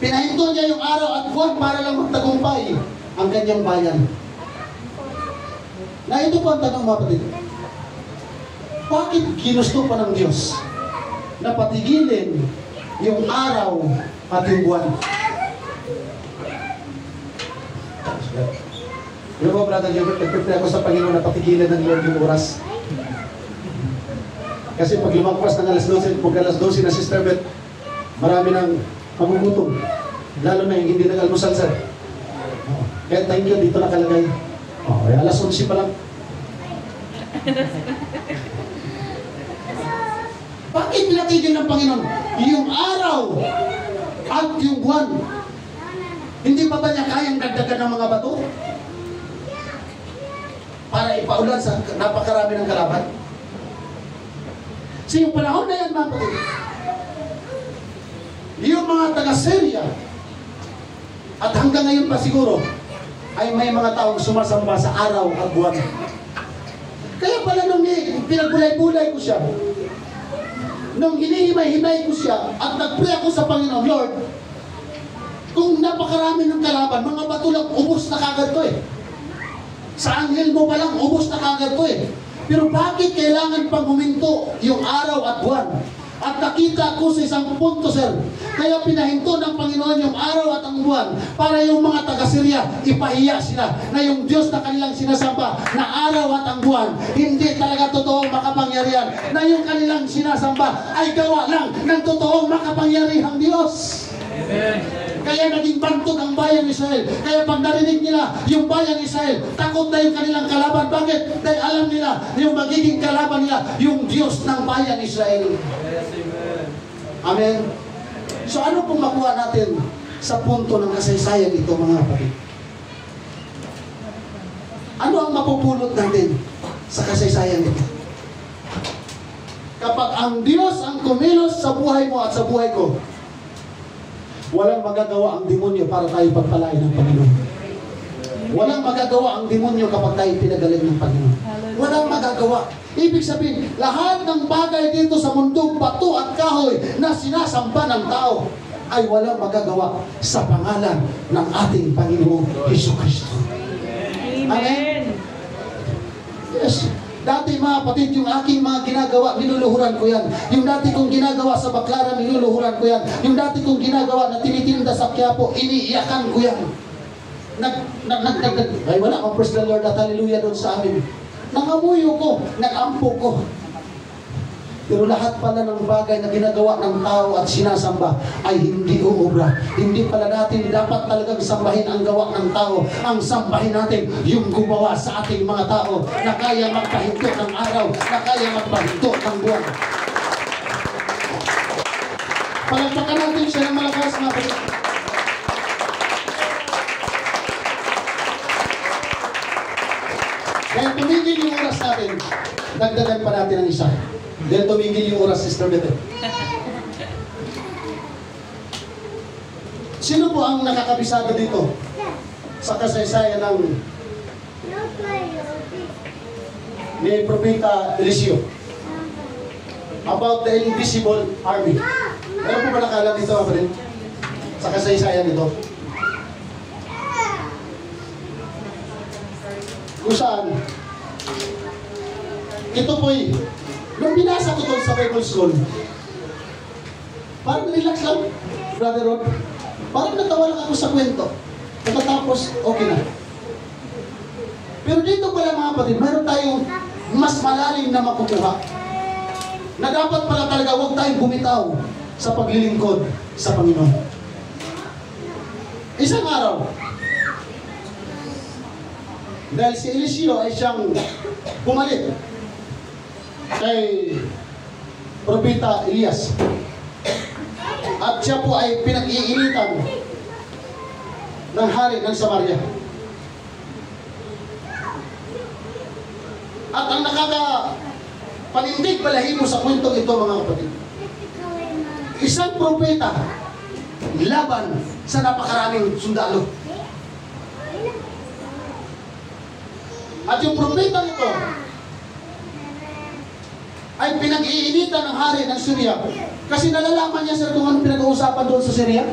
Pinahinto niya yung araw at buwan para lang magtagumpay ang kanyang bayan. Na ito po ang tanong, mga kapatid. Bakit ginusto pa ng Diyos na patigilin yung araw at yung buwan? Yung mga brother Gilbert, nag-prepare ako sa Panginoon na patigilan ng Lord yung oras. Kasi pag lumagpas ng alas 12, pag alas 12 na Sister Beth, marami nang magugutom. Lalo na yung hindi nag-almusal, sir. Kaya thank you, dito nakalagay. Ay alas 11 pa lang. Bakit pinatigil ng Panginoon? Yung araw at yung buwan. Hindi pa ba niya kayang dagdagan ng mga bato? Para ipaulan sa napakarami ng kalaban? So yung panahon na yan, mga kapatid, yung mga taga-Syria, at hanggang ngayon pa siguro, ay may mga taong sumasamba sa araw at buwan. Kaya pala nung pinagbulay-bulay ko siya, nung hinihimay-himay ko siya, at nag-pray ako sa Panginoon, Lord, kung napakarami ng kalaban, mga bato lang, ubos na kagad to eh. Sa anghel mo pa lang, ubos na kagad to eh. Pero bakit kailangan pang huminto yung araw at buwan? At nakita ko sa isang punto, sir. Kaya pinahinto ng Panginoon yung araw at ang buwan para yung mga taga-Syria, ipahiya sila na yung Diyos na kanilang sinasamba na araw at ang buwan, hindi talaga totoong makapangyarihan. Na yung kanilang sinasamba ay gawa lang ng totoong makapangyarihang Diyos. Amen. Kaya naging bantog ang bayan Israel. Kaya pag narinig nila yung bayan Israel, takot na yung kanilang kalaban. Bakit? Dahil alam nila yung magiging kalaban nila, yung Diyos ng bayan Israel. Yes, amen. Amen. So ano pong makuha natin sa punto ng kasaysayan ito, mga kapatid? Ano ang mapupulot natin sa kasaysayan ito? Kapag ang Diyos ang kumilos sa buhay mo at sa buhay ko, walang magagawa ang demonyo para tayo pagpalain ng Panginoon. Walang magagawa ang demonyo kapag tayo pinagaling ng Panginoon. Walang magagawa. Ibig sabihin, lahat ng bagay dito sa mundo, bato at kahoy na sinasamba ng tao, ay walang magagawa sa pangalan ng ating Panginoong Jesucristo. Amen. Yes. Dati mga kapatid, yung aking mga ginagawa, niluluhuran ko yan. Yung dati kong ginagawa sa Baclaran, niluluhuran ko yan. Yung dati kong ginagawa na tinitinda sa Quiapo, iniiyakan ko yan. Ay wala akong praise the Lord at hallelujah doon sa amin. Nangamuyo ko, nagampo ko. Pero lahat pala ng bagay na ginagawa ng tao at sinasamba ay hindi uubra. Hindi pala natin dapat talagang sambahin ang gawa ng tao. Ang sambahin natin yung gumawa sa ating mga tao na kaya magpahinto ng araw, na kaya magpahinto ng buwan. Palagpakan natin siya ng malakas, mga kapatid. Kaya tumigil yung oras natin, dagdagan pa natin ang isa. Dahil tumigil yung oras, Sister Bete. Sino po ang nakakabisado dito sa kasaysayan ng ni Propeta Eliseo about the invisible army? Meron po ba nakalam dito, mga friend? Sa kasaysayan nito? Kung saan, ito po'y nung binasa ko doon sa Bible School, parang relax lang, Brother Rod. Parang natawa lang ako sa kwento. Pagkatapos, okay na. Pero dito pala, mga kapatid, mayroon tayong mas malalim na makukuha. Na dapat pala talaga huwag tayong bumitaw sa paglilingkod sa Panginoon. Isang araw, dahil si Eliseo ay siyang pumalit kay Propeta Elias. At siya po ay pinag-iinitan ng hari ng Samaria. At ang nakakapanindig balahibo sa kwentong ito, mga kapatid, isang propeta laban sa napakaraming sundalo. At yung propeta nito ay pinag-iinitan ng hari ng Syria. Kasi nalalaman niya, sir, kung ano pinag-uusapan doon sa Syria.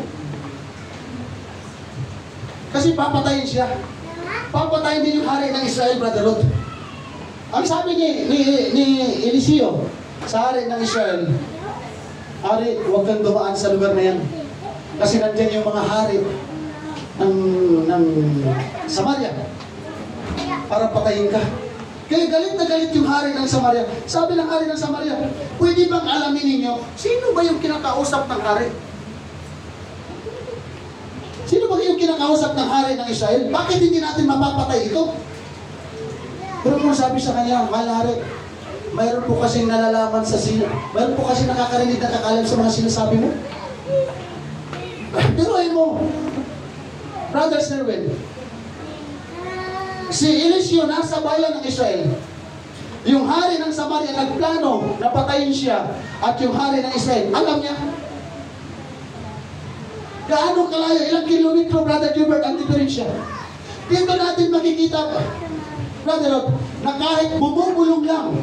Kasi papatayin siya. Papatayin din yung hari ng Israel, Brother Lot. Ang sabi ni Eliseo sa hari ng Israel, hari, huwag kang dumaan sa lugar na yan. Kasi nandyan yung mga hari ng Samaria para patayin ka. Kaya galit na galit yung hari ng Samaria. Sabi ng hari ng Samaria, pwede bang alamin ninyo, sino ba yung kinakausap ng hari? Sino ba yung kinakausap ng hari ng Israel? Bakit hindi natin mapapatay ito? Pero kung sabi sa kanya, mahal na hari, mayroon po kasing nalalaman sa mayroon po kasing nakakarinig na kakalam sa mga sinasabi mo. Pero ayun mo, Brother Serwin, si Eliseo nasa bayan ng Israel. Yung hari ng Samaria nagplano na patayin siya at yung hari ng Israel, alam niya. Gaano kalayo, ilang kilometro, Brother Gilbert, ang diferensya. Dito natin makikita, Brother Rod, na kahit bumubulong lang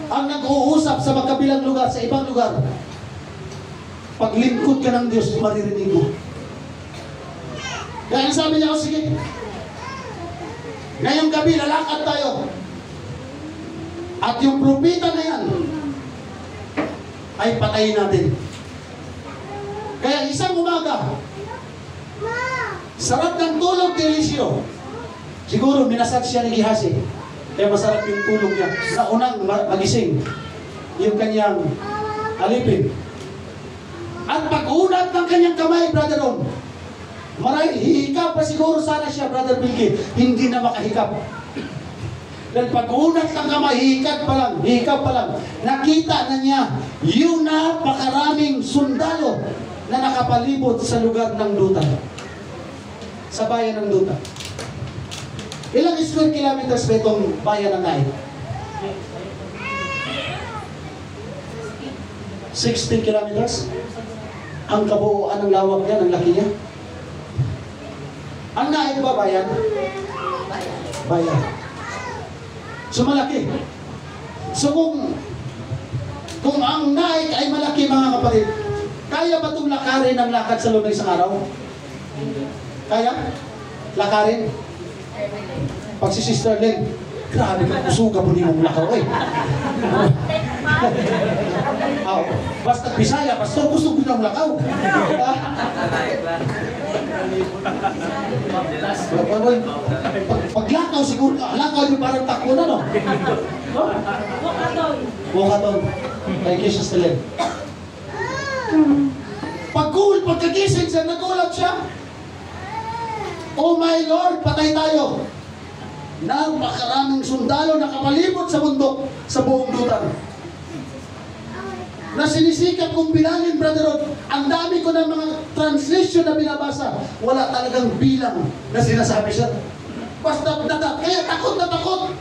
ang nag-uusap sa magkabilang lugar, sa ibang lugar. Paglingkod ka ng Diyos, maririnig mo. Kaya sabi niya, oh, sige, ngayong gabi, lalakad tayo. At yung propeta na yan, ay patayin natin. Kaya isang umaga, sarap ng tulog ni Eliseo. Siguro, minasat siya ni Gehazi. Kaya masarap yung tulog niya. Sa unang magising, yung kanyang alipin. At pag-unat ng kanyang kamay, Brother Ron, marahil hihikap pa siguro sana siya, Brother Bilky. Hindi na makahikap. Dahil pag-unat ng kamay, hihikap pa lang, nakita na niya yung napakaraming sundalo na nakapalibot sa lugar ng Dutan. Sa bayan ng Dutan. Ilang square kilometers ba itong bayan ng Nain? 16 kilometers? Ang kabuuan ng lawak niya, ang laki niya. Ang Nain ba bayan? Bayan. So malaki. So kung ang Nain ay malaki, mga kapatid, kaya ba itong lakarin ang lakad sa loob ng isang araw? Kaya? Lakarin? Pag si Sister Len, grabe ka, usuga po niyo mong lakaw eh. Basta Bisaya, basta gusto ko ng lakaw. Paglakaw siguro, lakaw yung parang takbo na, no? Bukaton. Thank you, Sister Len. Pagkagising siya, nagulat siya. Oh my Lord, patay tayo. Napakaraming sundalo nakapalibot sa bundok sa buong Dutan. Na sinisikap kong bilangin, Brother Rod, ang dami ko ng mga translation na binabasa. Wala talagang bilang na sinasabi siya. Basta kaya takot na takot.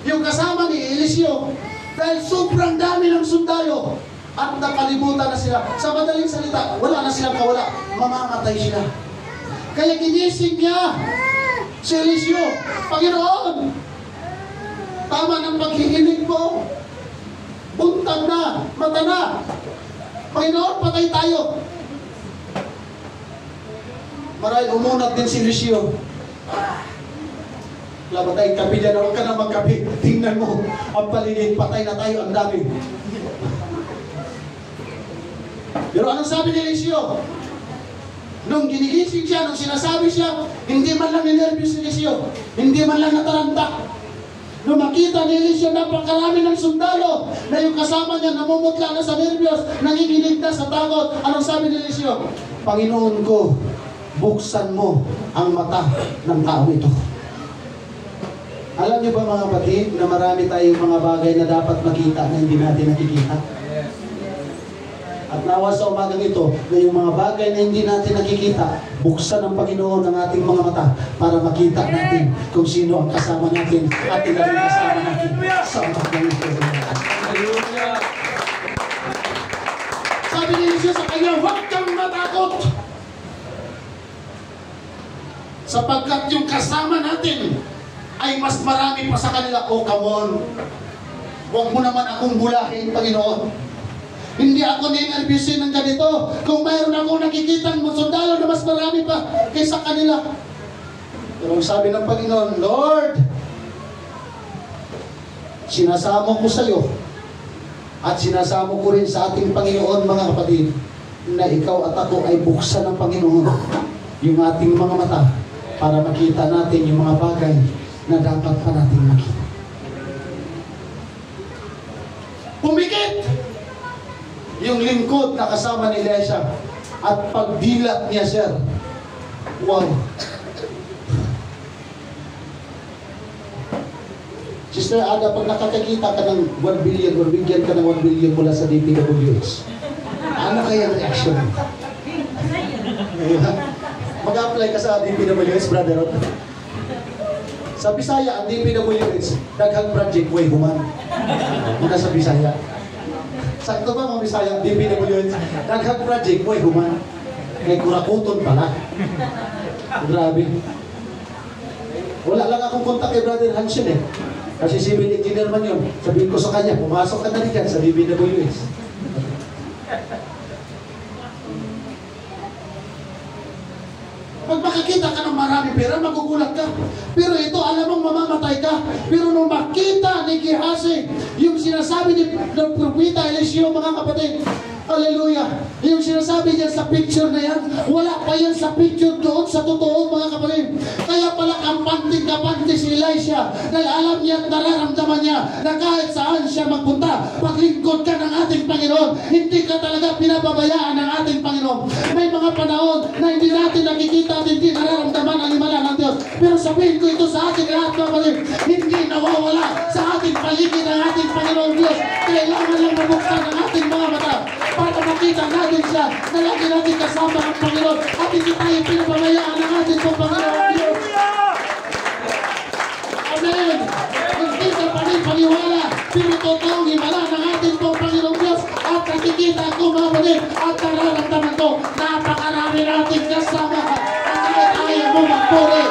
Yung kasama ni Eliseo, dahil sobrang dami ng sundalo at napalibutan na sila. Sa madaling salita, wala na silang kawala. Mamamatay sila. Kaya ginising niya si Eliseo, Panginoon, tama ng paghihiling mo. Buntag na, mata na. Panginoon, patay tayo. Marahil umunat din si Eliseo. Wala ba tayong kape dyan? Huwag ka na magkape. Tingnan mo, ang paligid, patay na tayo, ang dami. Pero anong sabi ni Eliseo? Nung ginigising siya, nung sinasabi siya, hindi man lang ninervyos si Eliseo, hindi man lang nataranta. Nung makita ni Eliseo, napakarami ng sundalo na yung kasama niya namumutla na sa nervyos, nanginginig na sa takot. Anong sabi ni Eliseo? Panginoon ko, buksan mo ang mata ng tao ito. Alam niyo ba, mga kapatid, na marami tayong mga bagay na dapat makita na hindi natin nakikita? At nawa sa umagang ito, na yung mga bagay na hindi natin nakikita, buksan ng Panginoon ang ating mga mata para makita natin kung sino ang kasama natin at ilan ang kasama natin sa umagang ito. Sabi ni Jesus sa kanya, huwag kang matakot! Sapagkat yung kasama natin ay mas marami pa sa kanila. Oh, come on! Huwag mo naman akong bulahin, Panginoon. Hindi ako ni-nervyusin ng ganito. Kung mayroon ako nakikitang sundalo na mas marami pa kaysa kanila. Pero sabi ng Panginoon, Lord, sinasamo ko sa iyo at sinasamo ko rin sa ating Panginoon, mga kapatid, na ikaw at ako ay buksan ng Panginoon yung ating mga mata para makita natin yung mga bagay na dapat pa natin makita. Pumikit yung lingkod na kasama ni Elisha at pagdilat niya, sir. Wow. Sister Ada, pag nakakakita ka ng 1 billion or bigyan ka ng 1 billion mula sa DPWH, ano kaya ang reaction? Mag-apply ka sa DPWH, brother. Sa Bisaya, ang DPWH, daghang project way human. Muna sa Bisaya. Sakto ba mga Bisaya, DPWH? Daghang project way human. Kay Kurakuton pala. Grabe. Wala lang akong kontak kay Brother Hansel eh. Kasi civil engineer man yun. Sabihin ko sa kanya, pumasok ka na rin dyan sa DBWS. Pag makikita ka ng marami pera, magugulat ka. Pero ito, alam mong mamamatay ka. Pero nung makita ni Gehazi, yung sinasabi ni Propeta Eliseo, mga kapatid, hallelujah, yung sinasabi niya sa picture na yan, wala pa yan sa picture doon sa totoo, mga kapatid. Kaya pala kampante si Elisha, dahil alam niya at nararamdaman niya na kahit saan siya magpunta, paglingkod ka ng ating Panginoon, hindi ka talaga pinababayaan ng ating Panginoon. May mga panahon na hindi natin nakikita at hindi nararamdaman ang himala ng Diyos. Pero sabihin ko ito sa ating lahat, mga kapatid, hindi nawawala sa ating paligid ng ating Panginoon Diyos. Kailangan lang mabuksan ang ating mga mata para makita natin siya na lagi natin kasama ang Panginoon at hindi tayo pinababayaan ng ating Panginoon Diyos. Amen! Hindi ka pa rin paniwala, pero totoong himala ng ating Panginoon Diyos at nakikita ko, mga kapatid, at nararamdaman ko, napakarami natin kasama at kahit ayaw mo magpuri,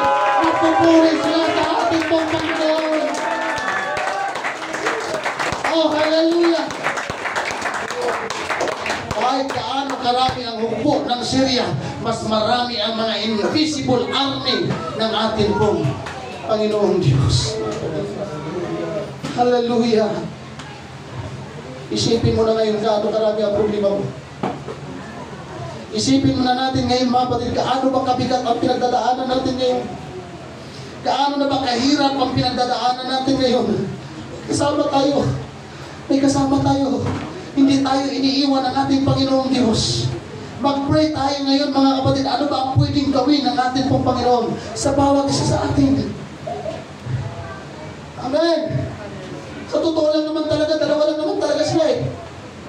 magpupuri sila sa ating Panginoon. Oh, hallelujah! Kahit kaano karami ang hukbo ng Syria, mas marami ang mga invisible army ng ating pong Panginoong Diyos. Hallelujah! Isipin mo na ngayon gaano karami ang problema mo. Isipin mo na natin ngayon, mga kapatid, kaano ba kabigat ang pinagdadaanan natin ngayon? Kaano na ba kahirap ang pinagdadaanan natin ngayon? Kasama tayo. May kasama tayo. Hindi tayo iniiwan ng ating Panginoong Diyos. Mag-pray tayo ngayon, mga kapatid. Ano ba ang pwedeng gawin ng ating pong Panginoon sa bawat isa sa atin? Amen! Sa totoo lang naman talaga, dalawa lang naman talaga sila eh.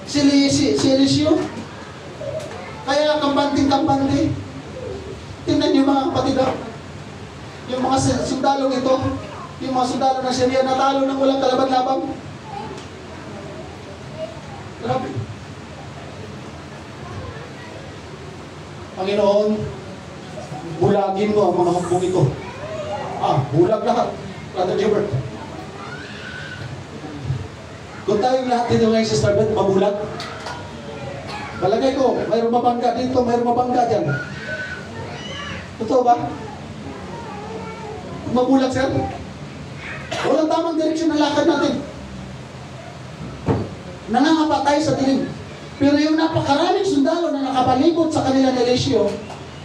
Si Eliseo. Kaya kampanting-kampante. Tingnan niyo, mga kapatid. Yung mga sundalo ito, yung mga sundalo ng Syria, natalo ng walang kalaban-laban. Grabe. Panginoon, bulagin mo ang mga hukbong ito. Bulag lahat. Brother Gilbert. Kung tayong lahat dito ngayon, Sister Beth, mabulag. Balagay ko, mayroong mabangga dito, mayroong mabangga dyan. Totoo ba? Mabulag, sir? Walang tamang direksyon ng lakad natin. Nangangapa tayo sa dilim. Pero yung napakaraming sundalo na nakapalibot sa kanila ni Eliseo,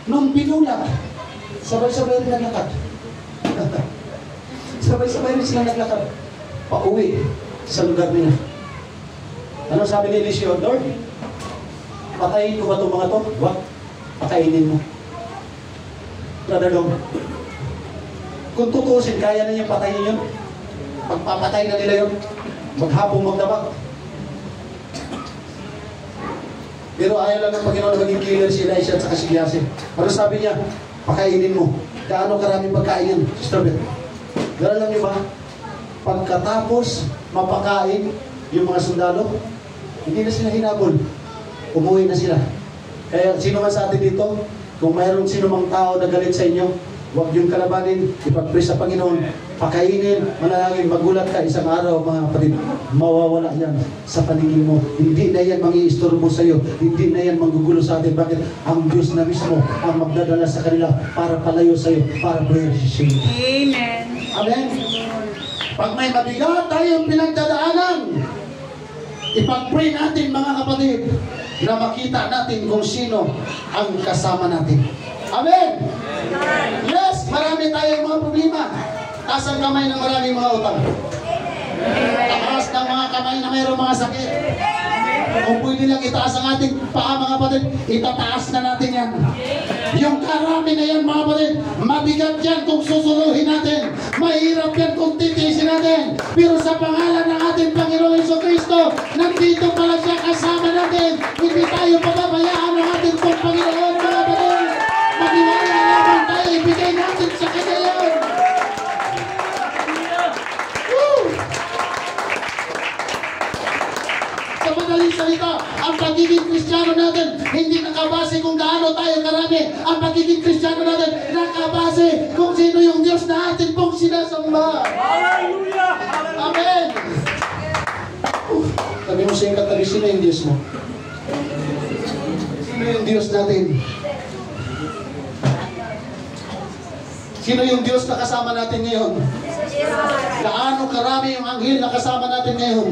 nung binulag, sabay-sabay rin naglakad. Sabay-sabay rin sila naglakad. Pauwi sa lugar nila. Ano sabi ni Eliseo? Lord, patayin ko ba itong mga to? Wag. Pakainin mo. Brother Dong, kung tutusin, kaya na niyang patayin yun. Pagpapatay na nila yun. Maghapong magdabak. Pero ayaw lang ng Panginoon na maging killer si Elisha at saka si Gehazi. Ano sabi niya? Pakainin mo. Kaano karaming pagkain yan? Sister Beth, gano'n lang niyo ba? Pagkatapos mapakain yung mga sundalo, hindi na sila hinabol. Umuwi na sila. Kaya sino man sa atin dito, kung mayroon sino mang tao na galit sa inyo, huwag yung kalabanin, ipag-pray sa Panginoon, pakainin, manalangin, magulat ka isang araw, mga kapatid, mawawala yan sa paningin mo. Hindi na yan mangi-istorbo sa iyo, hindi na yan manggugulo sa atin. Bakit? Ang Diyos na mismo ang magdadala sa kanila para palayo sa iyo, para prayer siya. Amen. Amen. Pag may mabigat tayong pinagdadaanan, ipag-pray natin, mga kapatid, na makita natin kung sino ang kasama natin. Amen! Yes, marami tayong mga problema. Taas ang kamay ng maraming mga utang. Taas ng mga kamay na mayroong mga sakit. Kung pwede lang itaas ang ating paa, mga kapatid, itataas na natin yan. Yung karami na yan, mga kapatid, mabigat yan kung susuluhin natin. Mahirap yan kung titiisin natin. Pero sa pangalan ng ating Panginoon Jesucristo, nandito pala siya kasama natin. Hindi tayo pababayaan ng ating Panginoon, mga kapatid. Maniwala naman tayo, ibigay natin sa Kanya yan. Sa madaling salita, Ang pagiging Kristiyano natin, hindi nakabase kung gaano tayo karami. Ang pagiging Kristiyano natin, nakabase kung sino yung Diyos na atin pong sinasamba. Hallelujah! Amen! Sabi mo sa katabi, sino yung Diyos mo? Sino yung Diyos natin? Sino yung Diyos na kasama natin ngayon? Gaano karami yung anghel na kasama natin ngayon?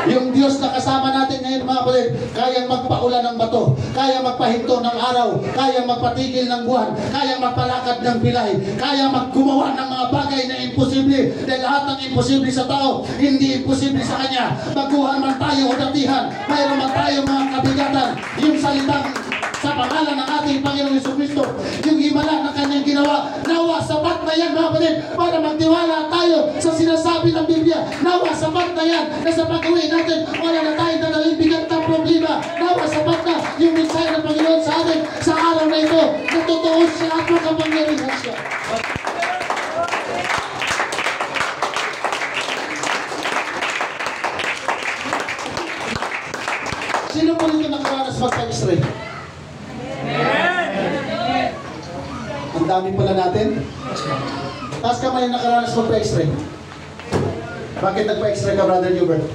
Yung Diyos na kasama natin ngayon, mga kapatid, kayang magpaulan ng bato, kayang magpahinto ng araw, kayang magpatigil ng buwan, kayang magpalakad ng pilay, kayang maggumawa ng mga bagay na imposible. Dahil lahat ng imposible sa tao, hindi imposible sa Kanya. Baguhan man tayo o datihan, mayroon man tayo mga kabigatan, yung salitang sa pangalan ng ating Panginoong Jesucristo, yung himala ng Kanyang ginawa, nawa sapat na yan, mga kapatid, para magtiwala tayo sa sinasabi ng Biblia. Nawa sapat na yan, na sa pag-uwi natin, wala na tayong dadaling bigat ng problema. Nawa sapat na yung mensahe ng Panginoon sa atin sa araw na ito, na totoo siya at makapangyarihan siya. Sino po nito nakaranas magpa-X-ray? Ang dami pala natin. Taas kamay yung nakaranas magpa-X-ray. Bakit nagpa-X-ray ka, Brother Hubert?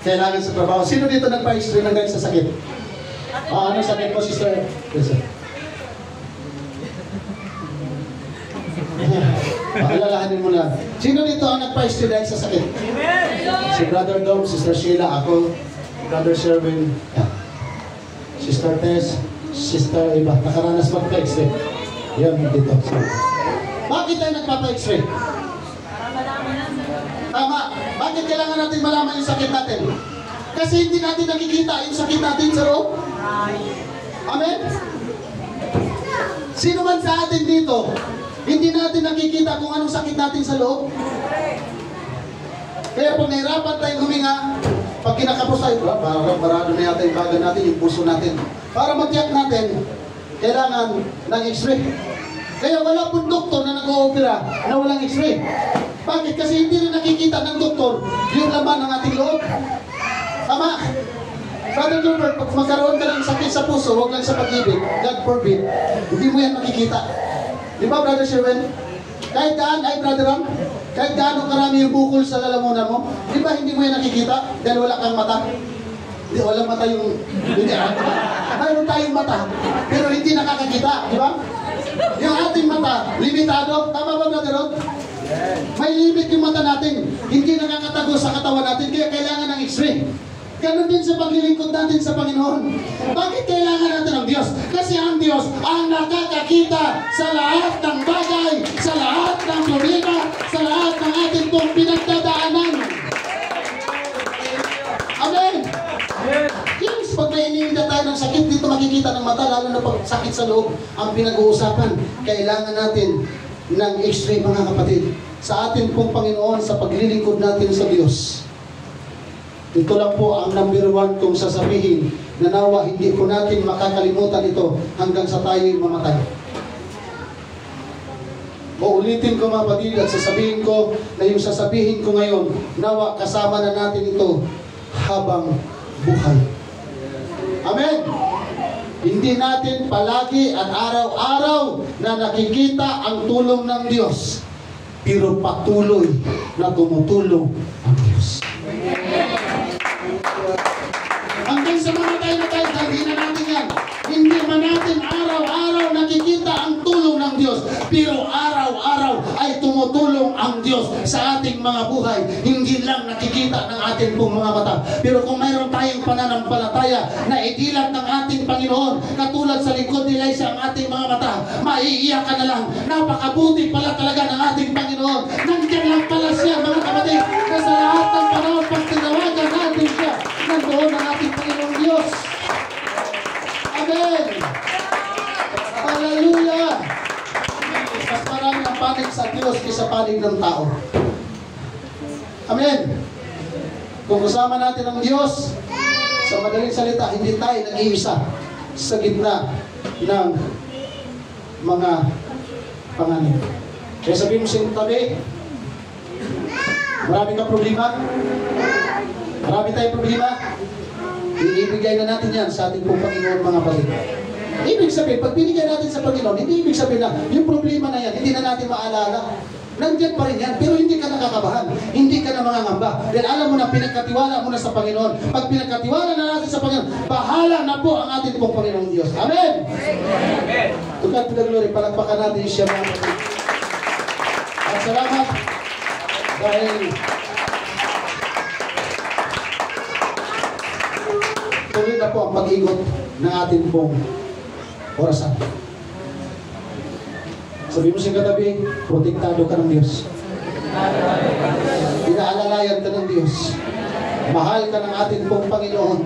Kailangan sa trabaho. Sino dito nagpa-X-ray ng galing sa sakit? Ano sakit mo, sister? Yes, sir. Alalahanin mo na. Sino dito ang nagpa-X-ray dahil sa sakit? Si Brother Dom, Sister Sheila, ako, Brother Sherwin, Sister Tess, Sister Iba. Nakaranas magpa-X-ray. Yan, dito. Bakit tayo nagpapa-X-ray? Tama. Bakit kailangan natin malaman yung sakit natin? Kasi hindi natin nakikita yung sakit natin sa loob. Amen? Sino man sa atin dito, hindi natin nakikita kung anong sakit natin sa loob. Kaya pag nahirapan tayong huminga, pag kinakapos tayo, parang marado na yata yung baga natin, yung puso natin. Para mag-tiyak natin, kailangan ng X-ray. Kaya wala pong doktor na nag-o-opera na walang X-ray. Bakit? Kasi hindi rin nakikita ng doktor yung laman ng ating loob. Tama. Brother Gilbert, pag magkaroon ka ng sakit sa puso, huwag lang sa pag-ibig, God forbid, hindi mo yan makikita. Di ba, Brother Sherwin? Kahit daan, ay Brother Ram, kahit gaano karami yung bukol sa lalamunan mo, di ba hindi mo yan nakikita? Dahil wala kang mata. Hindi, walang mata yung... Hindi, mayroon tayong mata, pero hindi nakakakita, di ba? Yung ating mata, limitado. Tama ba, Brother Rod? May limit yung mata natin. Hindi nakakatago sa katawan natin, kaya kailangan ng X-ray. Ganon din sa paglilingkod natin sa Panginoon. Bakit kailangan natin ng Diyos? Kasi ang Diyos ang nakakakita sa lahat ng bagay, sa lahat ng problema, sa lahat ng ating pong pinagdadaanan. Amen! Yes, pag may iniinda tayo ng sakit, dito makikita ng mata, lalo na pag sakit sa loob, ang pinag-uusapan. Kailangan natin ng X-ray, mga kapatid. Sa atin pong Panginoon, sa paglilingkod natin sa Diyos. Ito lang po ang number 1 kong sasabihin na nawa hindi po natin makakalimutan ito hanggang sa tayo'y mamatay. Uulitin ko, mga kapatid, at sasabihin ko na yung sasabihin ko ngayon, nawa kasama na natin ito habang buhay. Amen! Hindi natin palagi at araw-araw na nakikita ang tulong ng Diyos, pero patuloy na tumutulong ang Diyos. Hanggang sa mamatay na tayo, hindi na natin yan. Hindi man natin araw-araw nakikita ang tulong ng Diyos, pero araw-araw ay tumutulong ang Diyos sa ating mga buhay. Hindi lang nakikita ng ating pong mga mata. Pero kung mayroon tayong pananampalataya na idilat ng ating Panginoon, katulad sa likod nila sa ating mga mata, maiiyak ka na lang. Napakabuti pala talaga ng ating Panginoon. Nandiyan lang pala siya, mga kapatid, na sa lahat ng panahon pag tinawagan natin siya, nandoon ang ating Panginoong Diyos. Amen! Hallelujah! Mas marami ang panig sa Diyos kaysa panig ng tao. Amen! Kung kasama natin ang Diyos, sa madaling salita, hindi tayo nag-iisa sa gitna ng mga panganib. Kaya sabihin mo sa iyong tabi, marami kang problema, Marami tayong problema. Iibigay na natin yan sa ating pong Panginoon, mga kapatid. Ibig sabihin, pag binigay natin sa Panginoon, hindi ibig sabihin na yung problema na yan, hindi na natin maalala. Nandiyan pa rin yan, pero hindi ka nakakabahan. Hindi ka na mangangamba. Dahil alam mo na, pinagkatiwala mo na sa Panginoon. Pag pinagkatiwala na natin sa Panginoon, bahala na po ang ating pong Panginoon Diyos. Amen! Amen. To God be the glory, palagpakan natin siya, mga kapatid. At salamat dahil tuloy na po ang pag-igot ng ating pong orasan. Sabi mo sa katabi, protektado ka ng Diyos. Inaalalayan ka ng Diyos. Mahal ka ng ating pong Panginoon.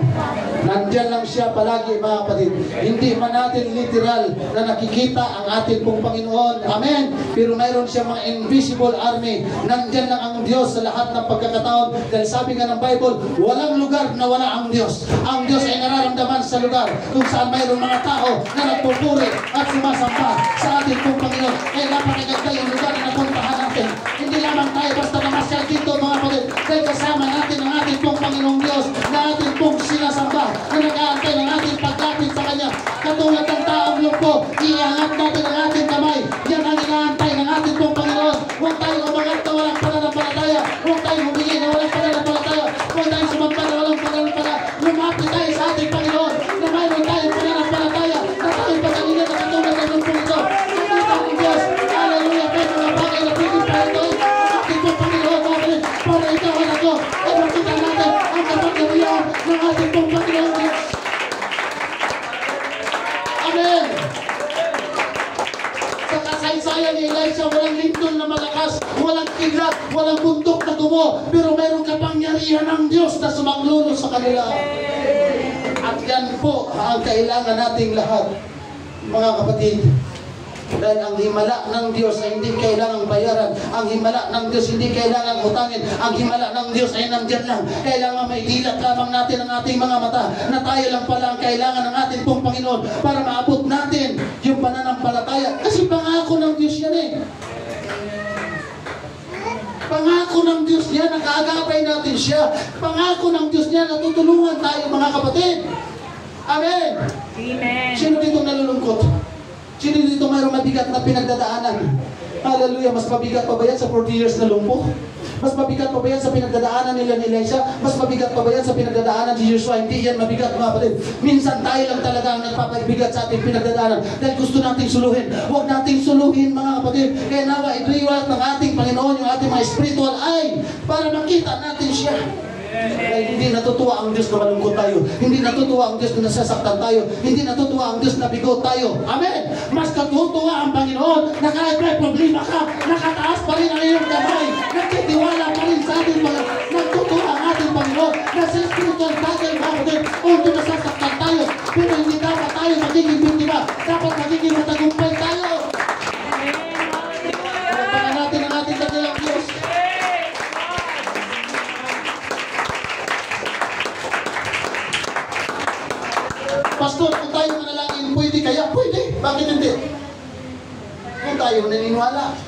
Nandyan lang siya palagi, mga kapatid. Hindi man natin literal na nakikita ang ating pong Panginoon. Amen. Pero mayroon siya mga invisible army. Nandyan lang ang Diyos sa lahat ng pagkakataon. Dahil sabi nga ng Bible, walang lugar na wala ang Diyos. Ang Diyos ay nararamdaman sa lugar kung saan mayroong mga tao na nagpupuri at sumasamba sa ating pong Panginoon. Kaya napakaganda yung lugar na napuntahan natin. Hindi lamang tayo basta namasyal dito, mga kapatid. Dahil kasama natin ang ating pong Panginoong Diyos na ating pong sinasamba, na nag-aantay ng ating paglapit sa Kanya. Katulad ng taong lumpo, iangat natin ang ating kamay. Yan ang inaantay ng ating pong Panginoon. Huwag tayong umangat na walang pananampalataya. Huwag tayong humingi na walang pananampalataya. Huwag tayong sumamba na walang pananampalataya. Lumapit tayo sa ating Panginoon na mayroon tayong pananampalataya na tayong pagalingan na katulad ng lumpo ito. Nakita ng Diyos. Hallelujah. May mga bagay na pwede pa ito. Ating pong Panginoon, mga kapatid, para ikaw at ako ay makita natin ang kapangyarihan ng ating pong Panginoon Diyos. Amen. Sa kasaysayan ni Elisha, walang lindol na malakas, walang kidlat, walang bundok na gumo, pero mayroong kapangyarihan ng Diyos na sumanglulo sa kanila. At yan po ang kailangan nating lahat, mga kapatid. Dahil ang himala ng Diyos ay hindi kailangang bayaran. Ang himala ng Diyos hindi kailangang utangin. Ang himala ng Diyos ay nandyan lang. Kailangan may dilat lamang natin ang ating mga mata na tayo lang pala ang kailangan ng ating pong Panginoon para maabot natin yung pananampalataya. Kasi pangako ng Diyos yan eh. Pangako ng Diyos niya, nakaagapay natin siya. Pangako ng Diyos niya, natutulungan tayo, mga kapatid. Amen. Amen. Sino dito nalulungkot? Sino dito mayroong mabigat na pinagdadaanan? Hallelujah. Mas mabigat pa ba yan sa 40 years na lumpo? Mas mabigat pa ba yan sa pinagdadaanan nila ni Elisha? Mas mabigat pa ba yan sa pinagdadaanan ni Joshua? Hindi yan mabigat, mga kapatid. Minsan tayo lang talaga ang nagpapabigat sa ating pinagdadaanan dahil gusto nating suluhin. Huwag nating suluhin, mga kapatid. Kaya nawa, ipaliwanag ng ating Panginoon yung ating mga spiritual eye para makita natin siya. Dahil hindi natutuwa ang Diyos na malungkot tayo. Hindi natutuwa ang Diyos na nasasaktan tayo. Hindi natutuwa ang Diyos na bigo tayo. Amen! Mas natutuwa ang Panginoon na kahit may problema ka, nakataas pa rin ang iyong kamay. Nagtitiwala pa rin sa ating mga natutuwa ang ating Panginoon na sa spiritual battle, mga kapatid, although nasasaktan tayo, pero hindi dapat tayo magiging biktima. Dapat magiging matagumpay tayo. Pagpakan natin ang ating dakilang Diyos. Pastor, kung tayo manalangin, pwede kaya? Pwede. Bakit hindi? Kung tayo naniniwala.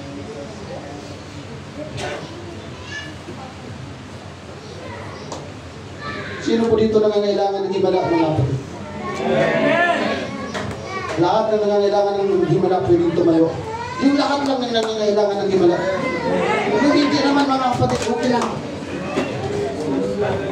Sino po dito nangangailangan ng himala, mga kapatid? Lahat na nangangailangan ng himala pwedeng tumayo. Yung lahat lang ng nangangailangan ng himala. Yung hindi naman, mga kapatid, okay lang.